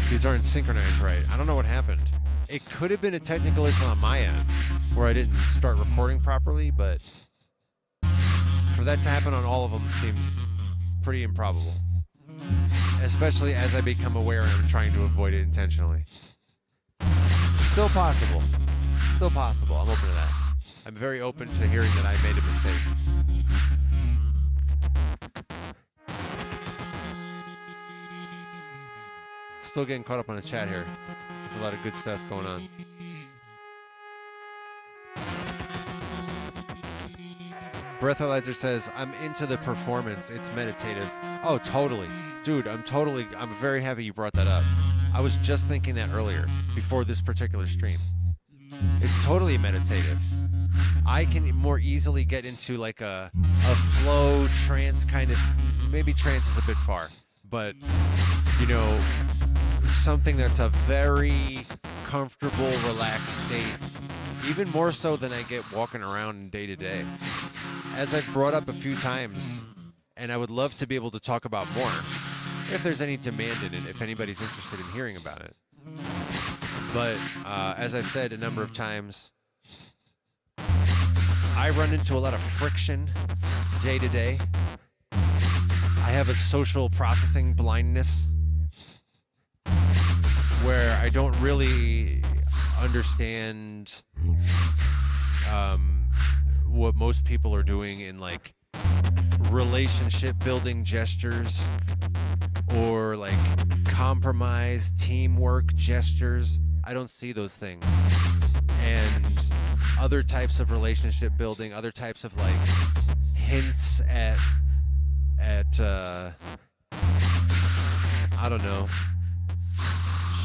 these aren't synchronized right. I don't know what happened. It could have been a technical issue on my end where I didn't start recording properly, but for that to happen on all of them seems pretty improbable. Especially as I become aware and I'm trying to avoid it intentionally. Still possible. Still possible. I'm open to that. I'm very open to hearing that I made a mistake. Still getting caught up on the chat here. There's a lot of good stuff going on. Breathalyzer says, I'm into the performance. It's meditative. Oh, totally. Dude, I'm very happy you brought that up. I was just thinking that earlier, before this particular stream. It's totally meditative. I can more easily get into like a flow trance kind of, maybe trance is a bit far, but you know, something that's a very comfortable, relaxed state, even more so than I get walking around day to day. As I've brought up a few times, and I would love to be able to talk about more, if there's any demand in it, if anybody's interested in hearing about it. But as I've said a number of times, I run into a lot of friction day to day. I have a social processing blindness where I don't really understand what most people are doing in like relationship building gestures or like compromise teamwork gestures. I don't see those things. And other types of relationship building, other types of like hints at I don't know,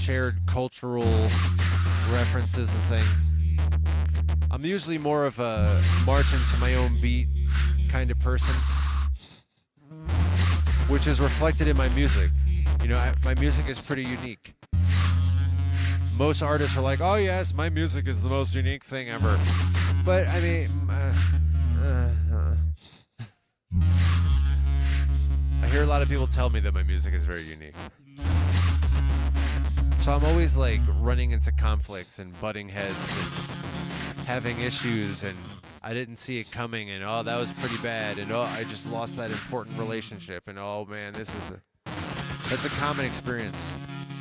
shared cultural references and things. I'm usually more of a marching to my own beat kind of person, which is reflected in my music. You know, my music is pretty unique. Most artists are like, oh yes, my music is the most unique thing ever. But I mean, I hear a lot of people tell me that my music is very unique. So I'm always like running into conflicts and butting heads and having issues, and I didn't see it coming, and oh, that was pretty bad, and oh, I just lost that important relationship, and oh man, that's a common experience.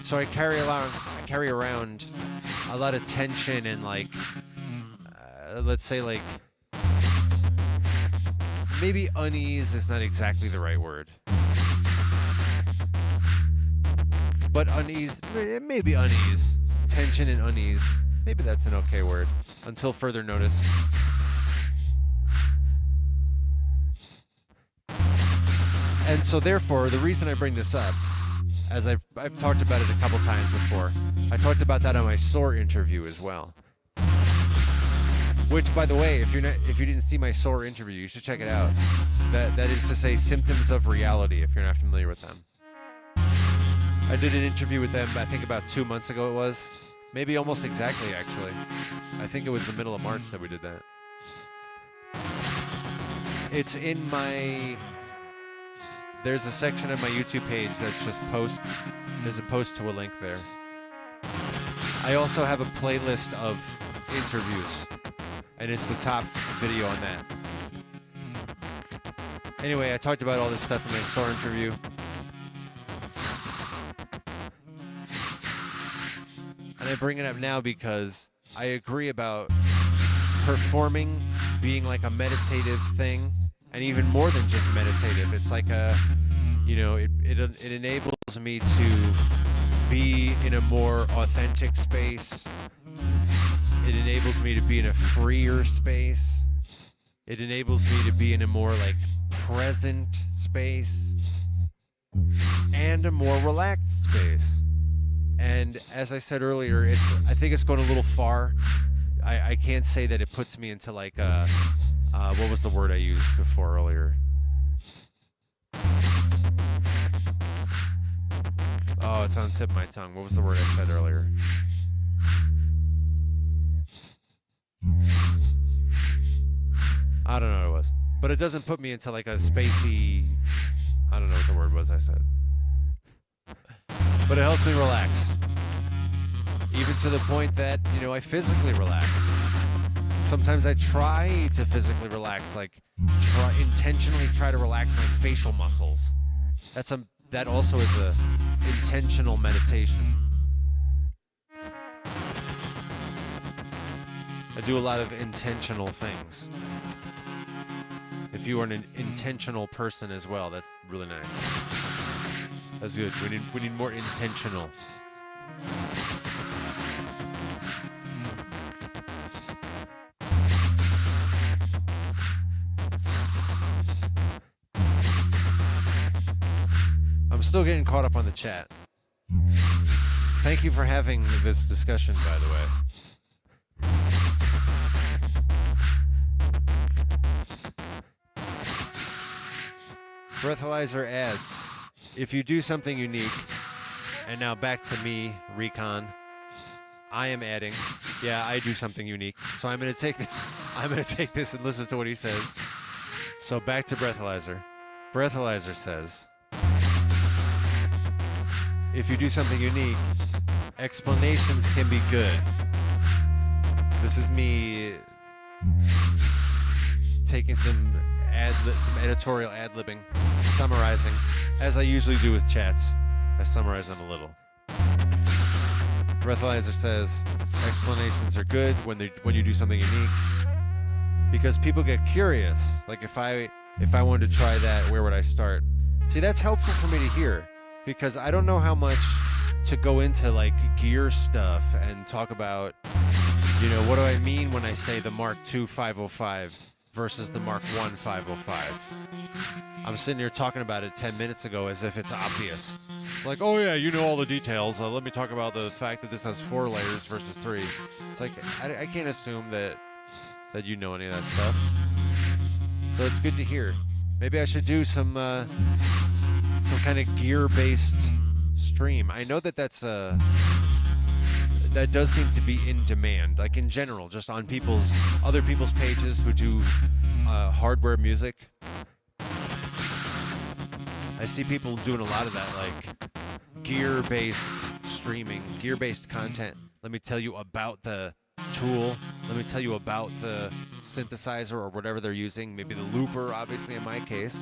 So I carry around a lot of tension and like, let's say like, maybe unease is not exactly the right word. But unease, maybe unease. Tension and unease. Maybe that's an okay word. Until further notice. And so therefore, the reason I bring this up, as I've talked about it a couple times before, I talked about that on my SOAR interview as well. Which, by the way, if you didn't see my SOAR interview, you should check it out. That is to say, Symptoms of Reality, if you're not familiar with them. I did an interview with them, I think about 2 months ago it was. Maybe almost exactly, actually. I think it was the middle of March that we did that. It's in my... There's a section of my YouTube page that's just posts. There's a post to a link there. I also have a playlist of interviews, and it's the top video on that. Anyway, I talked about all this stuff in my SOAR interview. And I bring it up now because I agree about performing being like a meditative thing, and even more than just meditative. It's like a, you know, it enables me to be in a more authentic space. It enables me to be in a freer space. It enables me to be in a more like present space and a more relaxed space. And as I said earlier, I think it's going a little far. I can't say that it puts me into like a What was the word I used before earlier? Oh, it's on the tip of my tongue. What was the word I said earlier? I don't know what it was. But it doesn't put me into like a spacey... I don't know what the word was I said. But it helps me relax. Even to the point that, you know, I physically relax. Sometimes I try to physically relax, like intentionally try to relax my facial muscles. That also is a intentional meditation. I do a lot of intentional things. If you are an intentional person as well, that's really nice. That's good. We need more intentional. I'm still getting caught up on the chat. Thank you for having this discussion, by the way. Breathalyzer adds, if you do something unique, and now back to me, Recon, I am adding, yeah, I do something unique. So I'm gonna take this and listen to what he says. So back to Breathalyzer. Breathalyzer says, if you do something unique, explanations can be good. This is me taking some editorial ad-libbing, summarizing, as I usually do with chats. I summarize them a little. Breathalyzer says explanations are good when you do something unique, because people get curious. Like if I wanted to try that, where would I start? See, that's helpful for me to hear, because I don't know how much to go into like gear stuff and talk about, you know, what do I mean when I say the Mark II 505 versus the Mark I 505. I'm sitting here talking about it 10 minutes ago as if it's obvious. Like, oh yeah, you know all the details. Let me talk about the fact that this has 4 layers versus 3. It's like, I can't assume that you know any of that stuff. So it's good to hear. Maybe I should do some kind of gear-based stream. I know that that does seem to be in demand, like in general, just on other people's pages who do hardware music. I see people doing a lot of that, like gear-based streaming, gear-based content. Let me tell you about the tool. Let me tell you about the synthesizer or whatever they're using. Maybe the looper, obviously, in my case.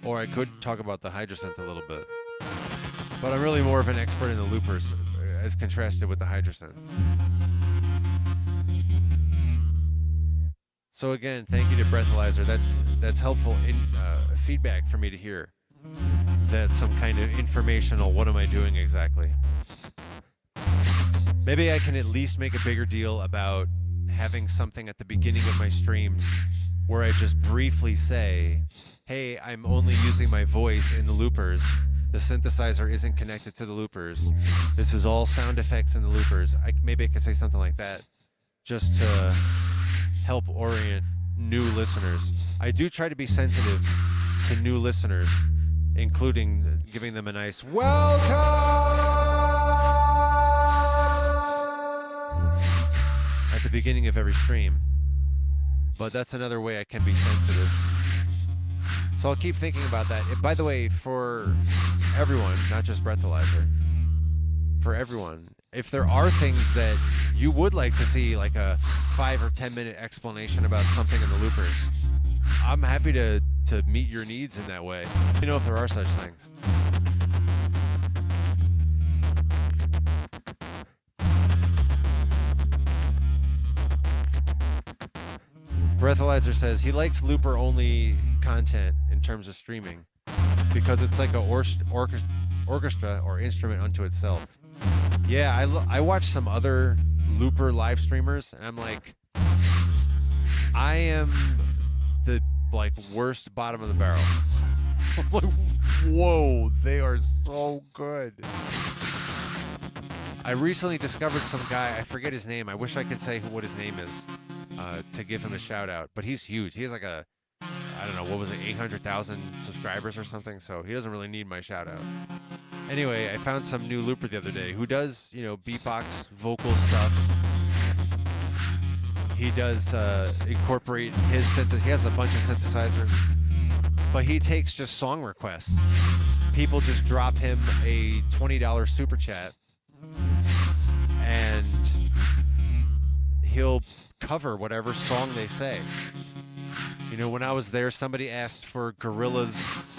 Or I could talk about the Hydrasynth a little bit. But I'm really more of an expert in the loopers as contrasted with the Hydrasynth. So again, thank you to Breathalyzer. That's helpful in feedback for me to hear. That's some kind of informational, what am I doing exactly? Maybe I can at least make a bigger deal about having something at the beginning of my streams where I just briefly say, hey, I'm only using my voice in the loopers. The synthesizer isn't connected to the loopers. This is all sound effects in the loopers. Maybe I could say something like that just to help orient new listeners. I do try to be sensitive to new listeners, including giving them a nice welcome at the beginning of every stream. But that's another way I can be sensitive. So I'll keep thinking about that. By the way, for everyone, not just Breathalyzer, for everyone, if there are things that you would like to see, like a 5 or 10 minute explanation about something in the loopers, I'm happy to meet your needs in that way. You know, if there are such things. Breathalyzer says he likes looper-only content in terms of streaming because it's like a orchestra or instrument unto itself. Yeah, I watch some other looper live streamers, and I'm like, I am the worst bottom of the barrel. I'm like, whoa, they are so good. I recently discovered some guy, I forget his name. I wish I could say what his name is. to give him a shout out. But he's huge. He has like I don't know, what was it, 800,000 subscribers or something, so he doesn't really need my shout out. Anyway, I found some new looper the other day who does, beatbox, vocal stuff. He does incorporate his he has a bunch of synthesizers, but he takes just song requests. People just drop him a $20 super chat, and he'll cover whatever song they say. When I was there, somebody asked for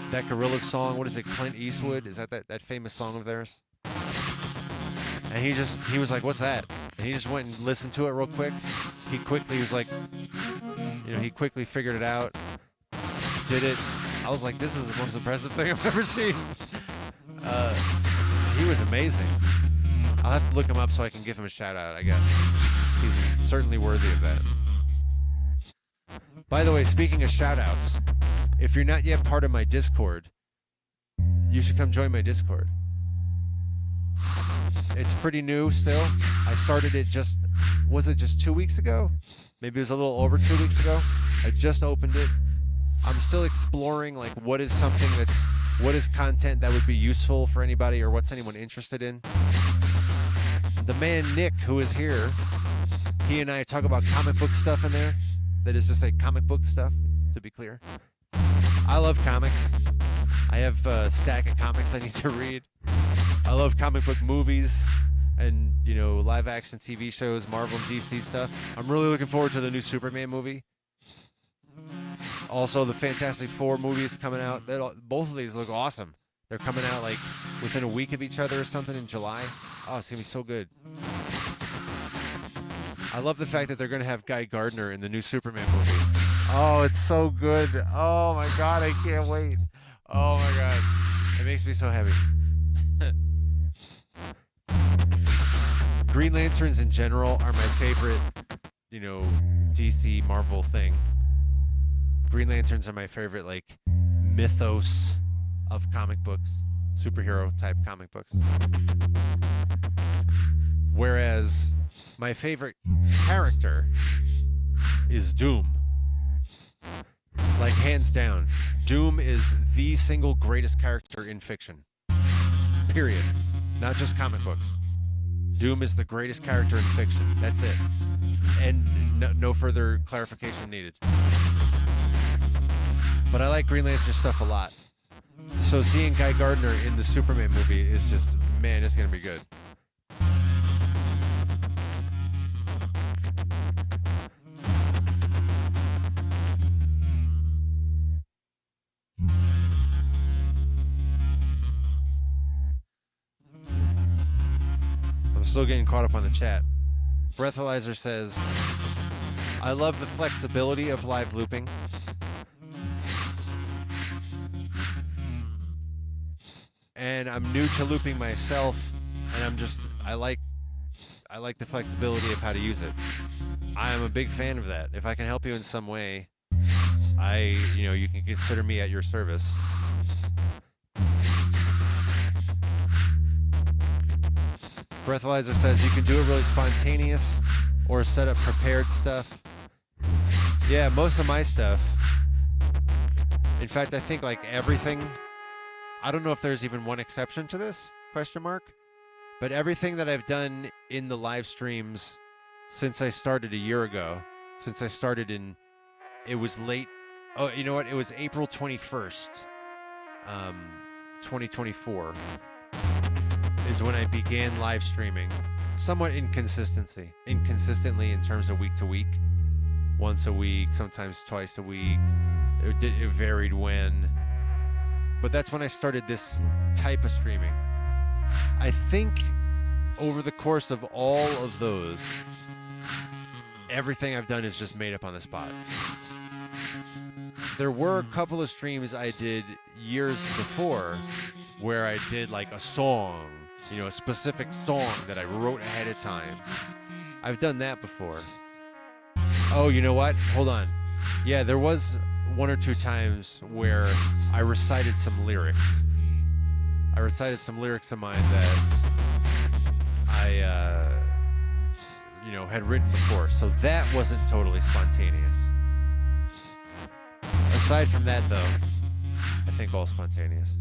that Gorillaz song. What is it, Clint Eastwood? Is that famous song of theirs? And he was like, what's that? And he just went and listened to it real quick. He quickly figured it out, did it. I was like, this is the most impressive thing I've ever seen. He was amazing. I'll have to look him up so I can give him a shout out, I guess. He's certainly worthy of that. By the way, speaking of shout-outs, if you're not yet part of my Discord, you should come join my Discord. It's pretty new still. I started it just 2 weeks ago? Maybe it was a little over 2 weeks ago. I just opened it. I'm still exploring, what is content that would be useful for anybody, or what's anyone interested in. The man Nick, who is here, he and I talk about comic book stuff in there. That is just comic book stuff, to be clear. I love comics. I have a stack of comics I need to read. I love comic book movies and, live action TV shows, Marvel and DC stuff. I'm really looking forward to the new Superman movie. Also, the Fantastic Four movies coming out. Both of these look awesome. They're coming out within a week of each other or something in July. Oh, it's going to be so good. I love the fact that they're going to have Guy Gardner in the new Superman movie. Oh, it's so good. Oh, my God. I can't wait. Oh, my God. It makes me so happy. Green Lanterns in general are my favorite, DC Marvel thing. Green Lanterns are my favorite, mythos of comic books. Superhero type comic books. Whereas my favorite character is Doom. Hands down. Doom is the single greatest character in fiction. Period. Not just comic books. Doom is the greatest character in fiction. That's it. And no further clarification needed. But I like Green Lantern stuff a lot. So seeing Guy Gardner in the Superman movie is just, man, it's going to be good. I'm still getting caught up on the chat. Breathalyzer says, I love the flexibility of live looping. And I'm new to looping myself, and I like the flexibility of how to use it. I am a big fan of that. If I can help you in some way, you can consider me at your service. Breathalyzer says you can do it really spontaneous or set up prepared stuff. Yeah, most of my stuff. In fact, I think everything. I don't know if there's even one exception to this, ? But everything that I've done in the live streams since I started a year ago, it was late. Oh, you know what? It was April 21st, 2024. Is when I began live streaming, somewhat inconsistently in terms of week to week, once a week, sometimes twice a week. It varied when, but that's when I started this type of streaming. I think over the course of all of those, everything I've done is just made up on the spot. There were a couple of streams I did years before where I did a song, a specific song that I wrote ahead of time. I've done that before. Oh, you know what? Hold on. Yeah, there was one or two times where I recited some lyrics. of mine that had written before. So that wasn't totally spontaneous. Aside from that, though, I think all spontaneous.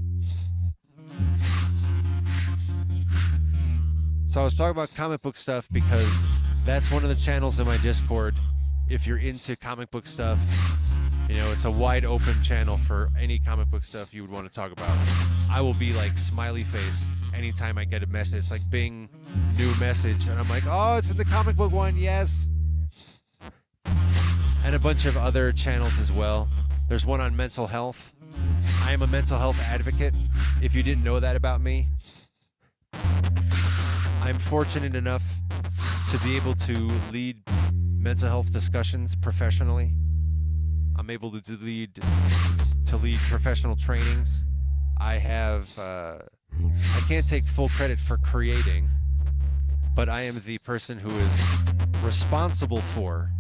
So I was talking about comic book stuff because that's one of the channels in my Discord. If you're into comic book stuff, it's a wide open channel for any comic book stuff you would want to talk about. I will be like smiley face anytime I get a message, like Bing, new message, and I'm like, oh, it's in the comic book one, yes. And a bunch of other channels as well. There's one on mental health. I am a mental health advocate, if you didn't know that about me. I'm fortunate enough to be able to lead mental health discussions professionally. I'm able to lead professional trainings. I can't take full credit for creating, but I am the person who is responsible for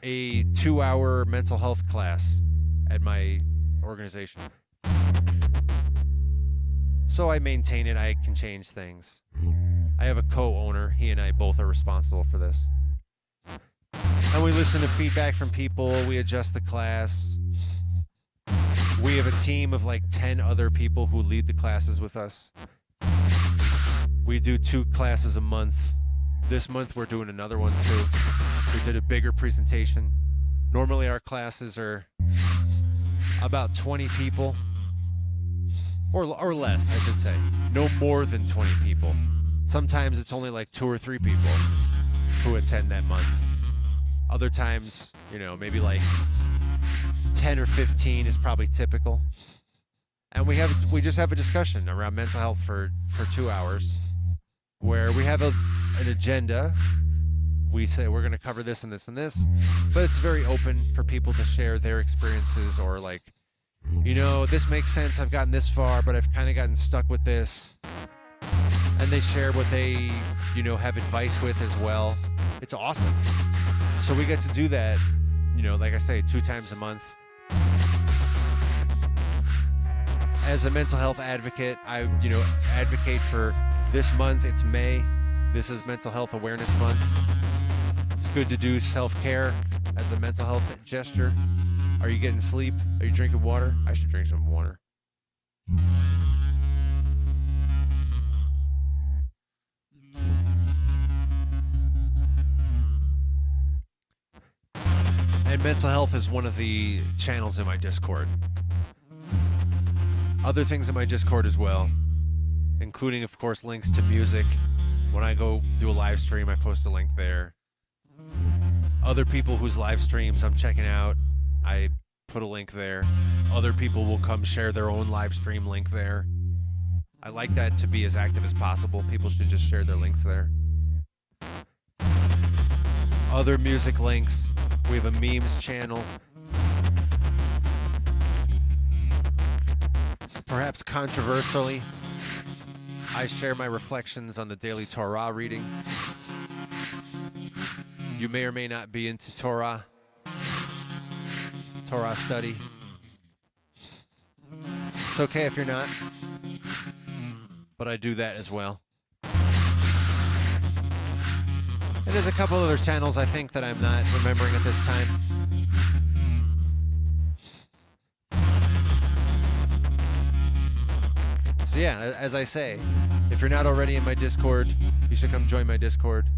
a 2-hour mental health class at my organization. So I maintain it, I can change things. I have a co-owner, he and I both are responsible for this. And we listen to feedback from people, we adjust the class. We have a team of like 10 other people who lead the classes with us. We do 2 classes a month. This month we're doing another one too. We did a bigger presentation. Normally our classes are about 20 people. Or less, I should say. No more than 20 people. Sometimes it's only like 2 or 3 people who attend that month. Other times, maybe like 10 or 15 is probably typical. And we just have a discussion around mental health for 2 hours where we have an agenda. We say we're going to cover this and this and this, but it's very open for people to share their experiences or like, this makes sense. I've gotten this far, but I've kind of gotten stuck with this. And they share what they, have advice with as well. It's awesome. So we get to do that, like I say, 2 times a month. As a mental health advocate, I, advocate for this month. It's May. This is Mental Health Awareness Month. It's good to do self-care as a mental health gesture. Are you getting sleep? Are you drinking water? I should drink some water. And mental health is one of the channels in my Discord. Other things in my Discord as well, including, of course, links to music. When I go do a live stream, I post a link there. Other people whose live streams I'm checking out, I put a link there. Other people will come share their own live stream link there. I like that to be as active as possible. People should just share their links there. Other music links. We have a memes channel. Perhaps controversially, I share my reflections on the daily Torah reading. You may or may not be into Torah study. It's okay if you're not, but I do that as well. And there's a couple other channels I think that I'm not remembering at this time. So yeah, as I say, if you're not already in my Discord, you should come join my Discord.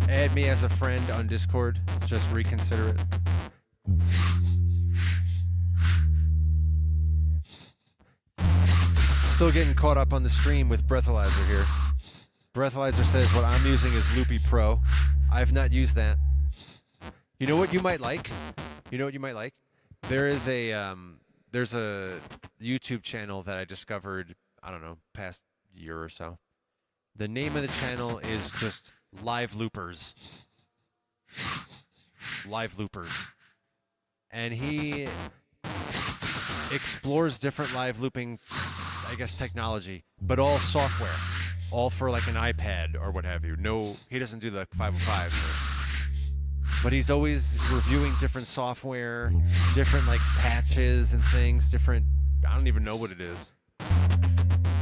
Add me as a friend on Discord. Just reconsider it. Still getting caught up on the stream with Breathalyzer here. Breathalyzer says what I'm using is Loopy Pro. I've not used that. You know what you might like? There's a YouTube channel that I discovered, I don't know, past year or so. The name of the channel is just Live Loopers. And he explores different live looping, I guess, technology, but all software. All for like an iPad or what have you. No, he doesn't do the 505. But he's always reviewing different software, different like patches and things, different, I don't even know what it is.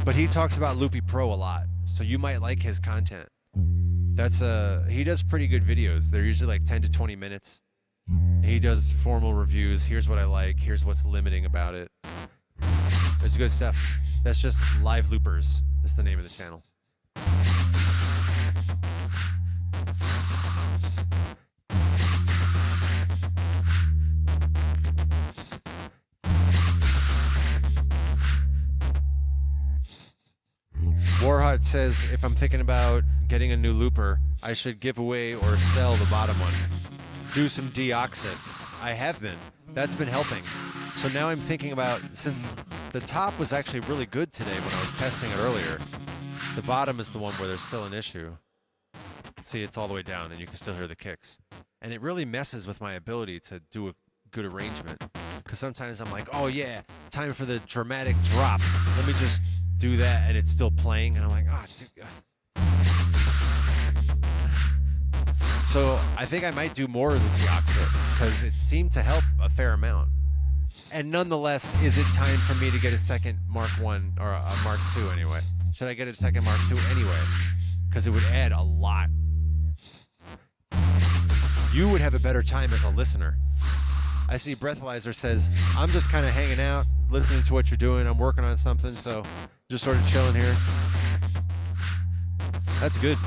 But he talks about Loopy Pro a lot, so you might like his content. He does pretty good videos. They're usually like 10 to 20 minutes. He does formal reviews. Here's what I like. Here's what's limiting about it. It's good stuff. That's just Live Loopers. That's the name of the channel. Warhart says, if I'm thinking about getting a new looper, I should give away or sell the bottom one. Do some deoxit. I have been. That's been helping. So now I'm thinking about, since the top was actually really good today when I was testing it earlier, the bottom is the one where there's still an issue. See, it's all the way down and you can still hear the kicks. And it really messes with my ability to do a good arrangement. Because sometimes I'm like, oh yeah, time for the dramatic drop. Let me just do that, and it's still playing, and I'm like, So I think I might do more of the deoxit, because it seemed to help a fair amount. And nonetheless, is it time for me to get a second Mark 1, or a Mark 2 anyway? Should I get a second Mark 2 anyway? Because it would add a lot. You would have a better time as a listener. I see Breathalyzer says, I'm just kind of hanging out, listening to what you're doing. I'm working on something, so just sort of chilling here. That's good.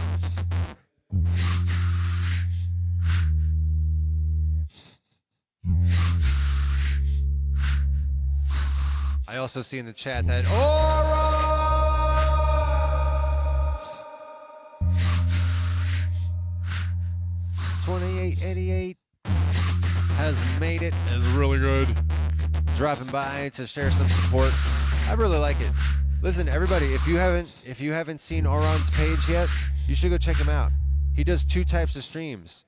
I also see in the chat that 2888 has made it. Is really good. Dropping by to share some support. I really like it. Listen, everybody, if you haven't seen Oron's page yet, you should go check him out. He does two types of streams.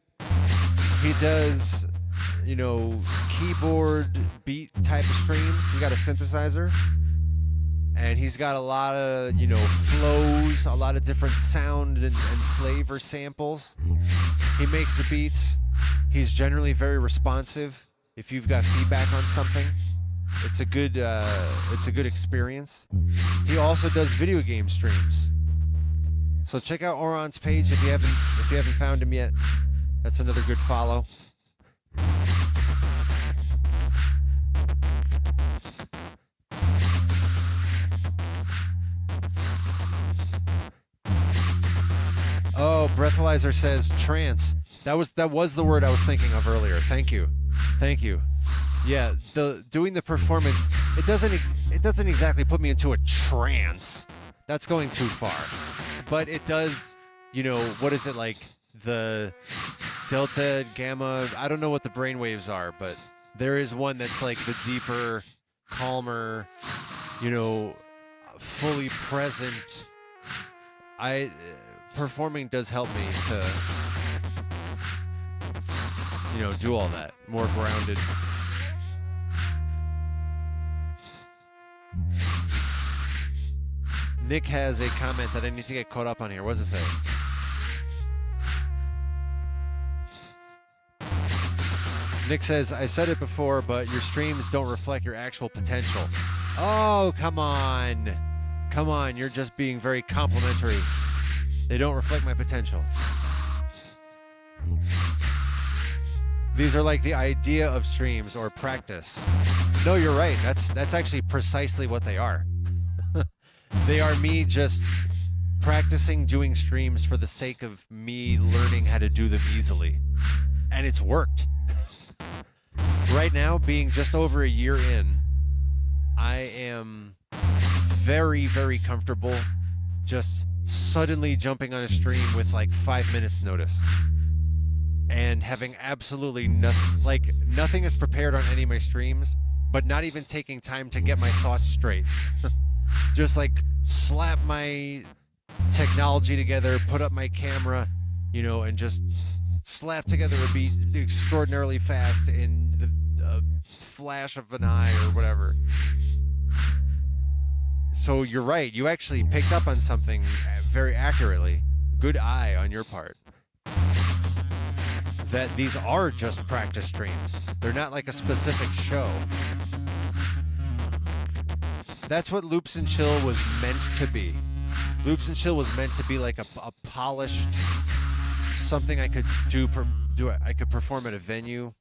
He does, keyboard beat type of streams. He got a synthesizer, and he's got a lot of, flows, a lot of different sound and flavor samples. He makes the beats. He's generally very responsive. If you've got feedback on something, it's a good experience. He also does video game streams. So check out Oron's page if you haven't found him yet. That's another good follow. Oh, Breathalyzer says trance. That was the word I was thinking of earlier. Thank you. Yeah, doing the performance, it doesn't exactly put me into a trance. That's going too far. But it does, what is it like? The delta, gamma, I don't know what the brain waves are, but there is one that's like the deeper, calmer, fully present. Performing does help me to, do all that. More grounded. Nick has a comment that I need to get caught up on here. What does it say? Nick says, I said it before, but your streams don't reflect your actual potential. Oh, come on. Come on, you're just being very complimentary. They don't reflect my potential. These are like the idea of streams or practice. No, you're right. That's actually precisely what they are. They are me just practicing doing streams for the sake of me learning how to do them easily. And it's worked. Right now, being just over a year in, I am very, very comfortable just suddenly jumping on a stream with like 5 minutes notice. And having absolutely nothing is prepared on any of my streams, but not even taking time to get my thoughts straight. Just like slap my technology together, put up my camera, and just slap together a beat extraordinarily fast in the flash of an eye or whatever. So you're right. You actually picked up on something very accurately. Good eye on your part. That these are just practice streams. They're not like a specific show. That's what Loops and Chill was meant to be. Loops and Chill was meant to be like a polished something I could I could perform at a venue.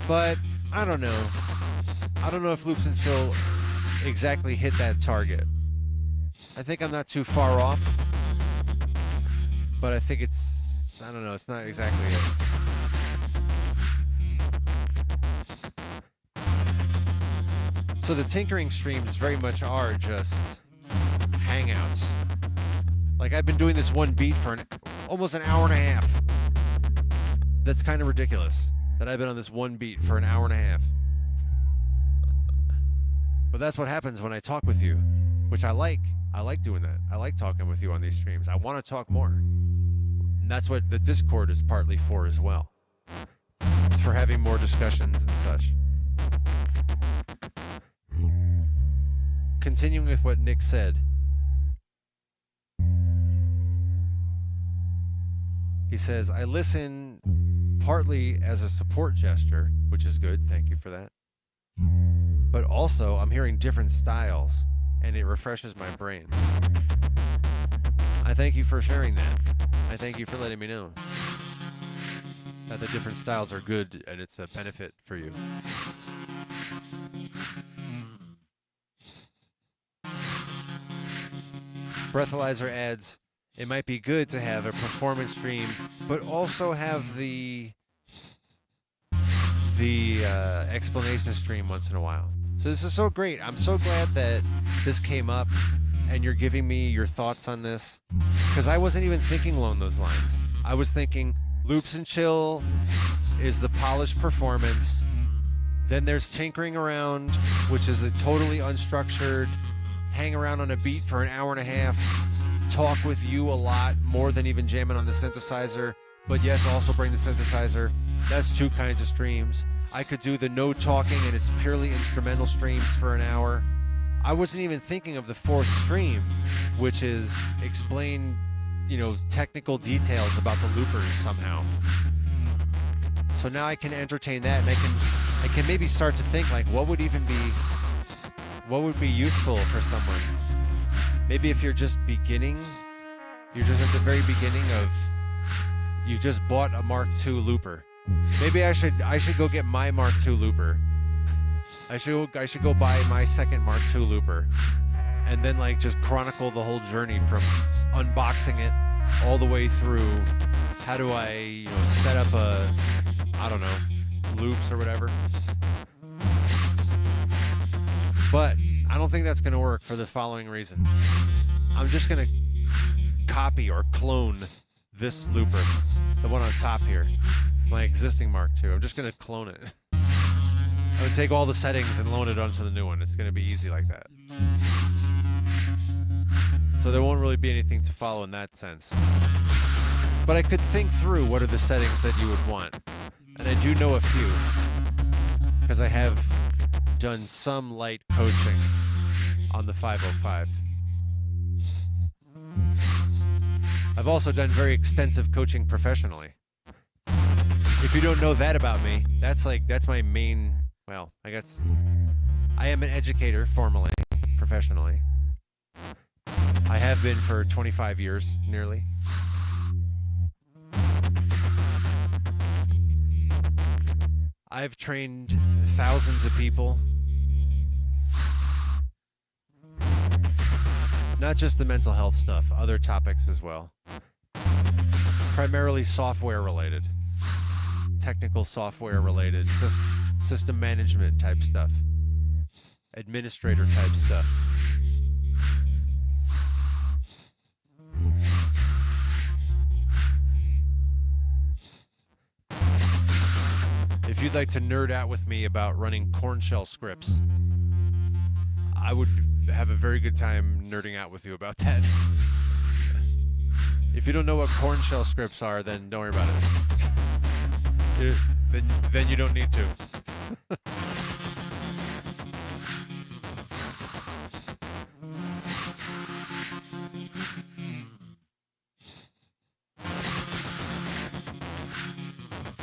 But I don't know. I don't know if Loops and Chill exactly hit that target. I think I'm not too far off. But I think it's, I don't know, it's not exactly it. So the tinkering streams very much are just hangouts. Like I've been doing this one beat for almost an hour and a half. That's kind of ridiculous that I've been on this one beat for an hour and a half. But that's what happens when I talk with you, which I like. I like doing that. I like talking with you on these streams. I want to talk more. And that's what the Discord is partly for as well. For having more discussions and such. Continuing with what Nick said. He says, I listen partly as a support gesture, which is good. Thank you for that. But also, I'm hearing different styles, and it refreshes my brain. I thank you for sharing that. I thank you for letting me know that the different styles are good, and it's a benefit for you. Breathalyzer adds, it might be good to have a performance stream, but also have the explanation stream once in a while. So this is so great. I'm so glad that this came up and you're giving me your thoughts on this, because I wasn't even thinking along those lines. I was thinking Loops and Chill is the polished performance. Then there's tinkering around, which is a totally unstructured, hang around on a beat for an hour and a half, talk with you a lot, more than even jamming on the synthesizer, but yes, also bring the synthesizer. That's two kinds of streams. I could do the no talking and it's purely instrumental streams for an hour. I wasn't even thinking of the fourth stream, which is explain, technical details about the loopers somehow. So now I can entertain that, and I can maybe start to think like what would be useful for someone. Maybe if you're just beginning, you're just at the very beginning of, you just bought a Mark II looper. Maybe I should go get my Mark II looper. I should go buy my second Mark II looper, and then like just chronicle the whole journey from unboxing it all the way through. How do I set up loops or whatever. But I don't think that's going to work for the following reason. I'm just going to copy or clone this looper, the one on top here, my existing Mark II. I'm just going to clone it. I'm going to take all the settings and load it onto the new one. It's going to be easy like that. So there won't really be anything to follow in that sense. But I could think through what are the settings that you would want. And I do know a few, because I have done some light coaching on the 505. I've also done very extensive coaching professionally. If you don't know that about me, that's my main, well, I guess I am an educator formally, professionally. I have been for 25 years, nearly. I've trained thousands of people. Not just the mental health stuff, other topics as well. Primarily software related. Technical software related. System management type stuff. Administrator type stuff. If you'd like to nerd out with me about running corn shell scripts, I would have a very good time nerding out with you about that. If you don't know what corn shell scripts are, then don't worry about it. Then you don't need to.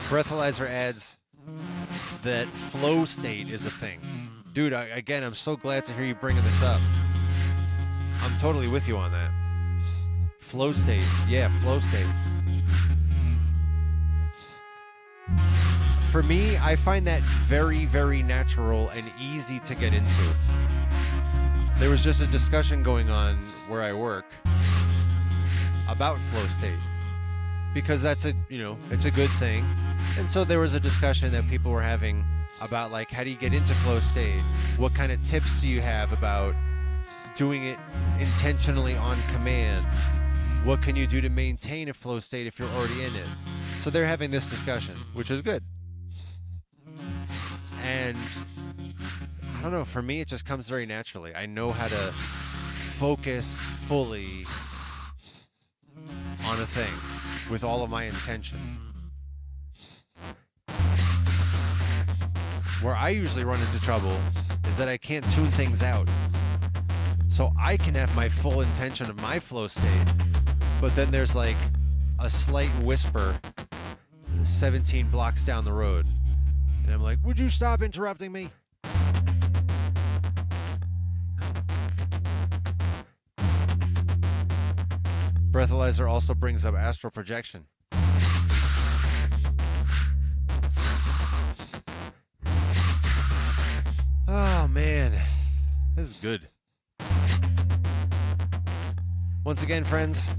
Breathalyzer adds that flow state is a thing. Dude, again, I'm so glad to hear you bringing this up. I'm totally with you on that. Flow state. Yeah, flow state. For me, I find that very, very natural and easy to get into. There was just a discussion going on where I work about flow state, because that's it's a good thing. And so there was a discussion that people were having about, like, how do you get into flow state? What kind of tips do you have about doing it intentionally on command? What can you do to maintain a flow state if you're already in it? So they're having this discussion, which is good. And I don't know, for me it just comes very naturally. I know how to focus fully on a thing with all of my intention. Where I usually run into trouble is that I can't tune things out. So I can have my full intention of my flow state, but then there's like a slight whisper 17 blocks down the road. And I'm like, would you stop interrupting me? Breathalyzer also brings up astral projection. Oh man, this is good. Once again, friends,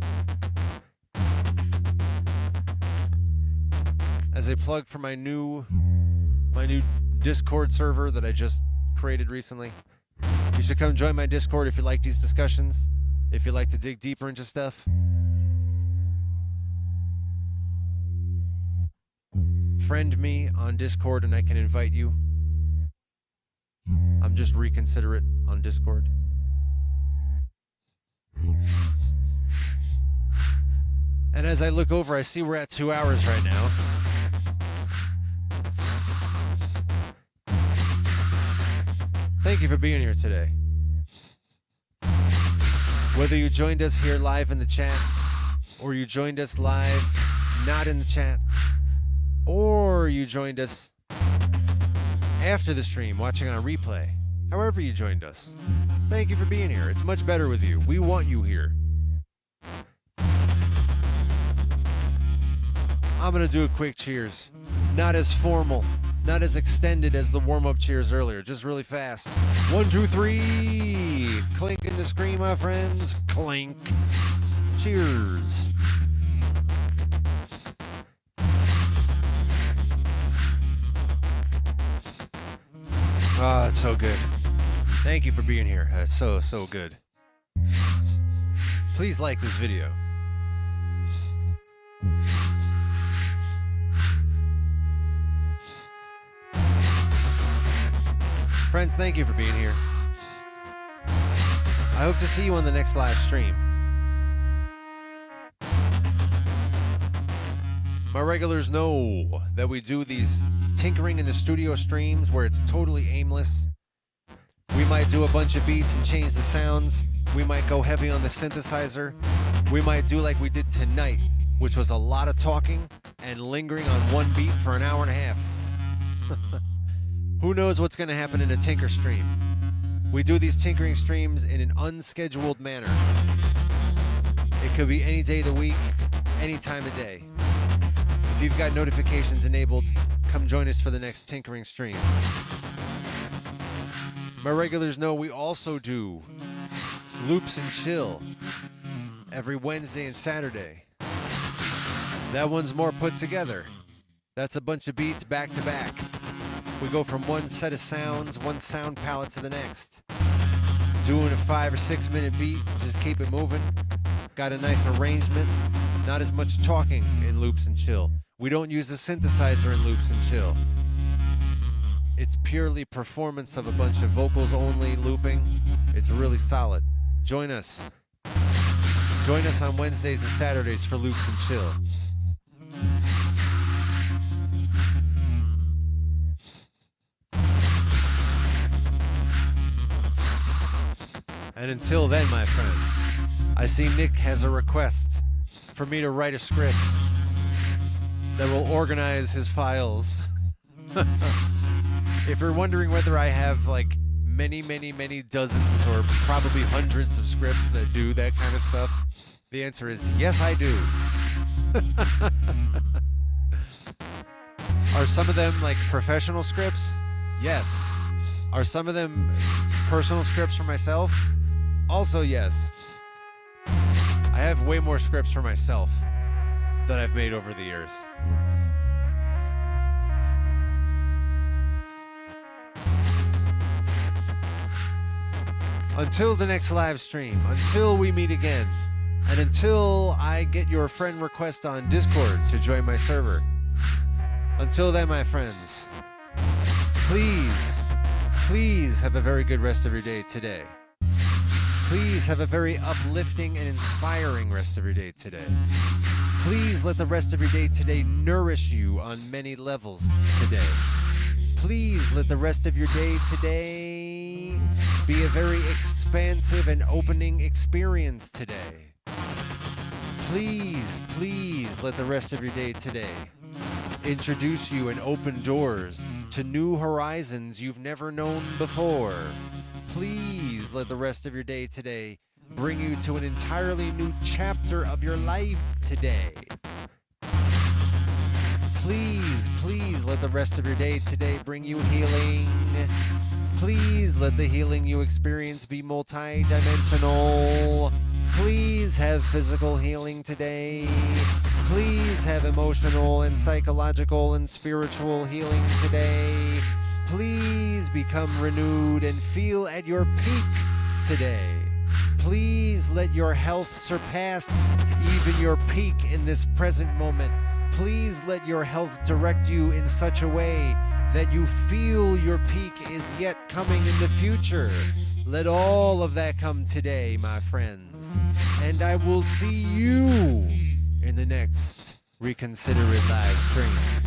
as a plug for my new Discord server that I just created recently, you should come join my Discord if you like these discussions, if you like to dig deeper into stuff. Friend me on Discord and I can invite you. I'm just reconsiderate on Discord. And as I look over, I see we're at 2 hours right now. Thank you for being here today. Whether you joined us here live in the chat, or you joined us live not in the chat, or you joined us after the stream watching on replay, however you joined us, thank you for being here. It's much better with you. We want you here. I'm going to do a quick cheers. Not as formal, not as extended as the warm-up cheers earlier, just really fast. 1, 2, 3. Clink in the screen, my friends. Clink. Cheers. Oh, it's so good. Thank you for being here. It's so good. Please like this video. Friends, thank you for being here. I hope to see you on the next live stream. My regulars know that we do these tinkering in the studio streams where it's totally aimless. We might do a bunch of beats and change the sounds. We might go heavy on the synthesizer. We might do like we did tonight, which was a lot of talking and lingering on one beat for an hour and a half. Who knows what's going to happen in a tinker stream? We do these tinkering streams in an unscheduled manner. It could be any day of the week, any time of day. If you've got notifications enabled, come join us for the next tinkering stream. My regulars know we also do Loops and Chill every Wednesday and Saturday. That one's more put together. That's a bunch of beats back to back. We go from one set of sounds, one sound palette to the next. Doing a 5 or 6 minute beat, just keep it moving. Got a nice arrangement. Not as much talking in Loops and Chill. We don't use a synthesizer in Loops and Chill. It's purely performance of a bunch of vocals only looping. It's really solid. Join us. Join us on Wednesdays and Saturdays for Loops and Chill. And until then, my friends, I see Nick has a request for me to write a script that will organize his files. If you're wondering whether I have like many dozens or probably hundreds of scripts that do that kind of stuff, the answer is yes, I do. Are some of them like professional scripts? Yes. Are some of them personal scripts for myself? Also yes. I have way more scripts for myself that I've made over the years. Until the next live stream, until we meet again, and until I get your friend request on Discord to join my server. Until then, my friends, please have a very good rest of your day today. Please have a very uplifting and inspiring rest of your day today. Please let the rest of your day today nourish you on many levels today. Please let the rest of your day today be a very expansive and opening experience today. Please let the rest of your day today introduce you and open doors to new horizons you've never known before. Please let the rest of your day today bring you to an entirely new chapter of your life today. Please let the rest of your day today bring you healing. Please let the healing you experience be multi-dimensional. Please have physical healing today. Please have emotional and psychological and spiritual healing today. Please become renewed and feel at your peak today. Please let your health surpass even your peak in this present moment. Please let your health direct you in such a way that you feel your peak is yet coming in the future. Let all of that come today, my friends. And I will see you in the next Reconsider It live stream.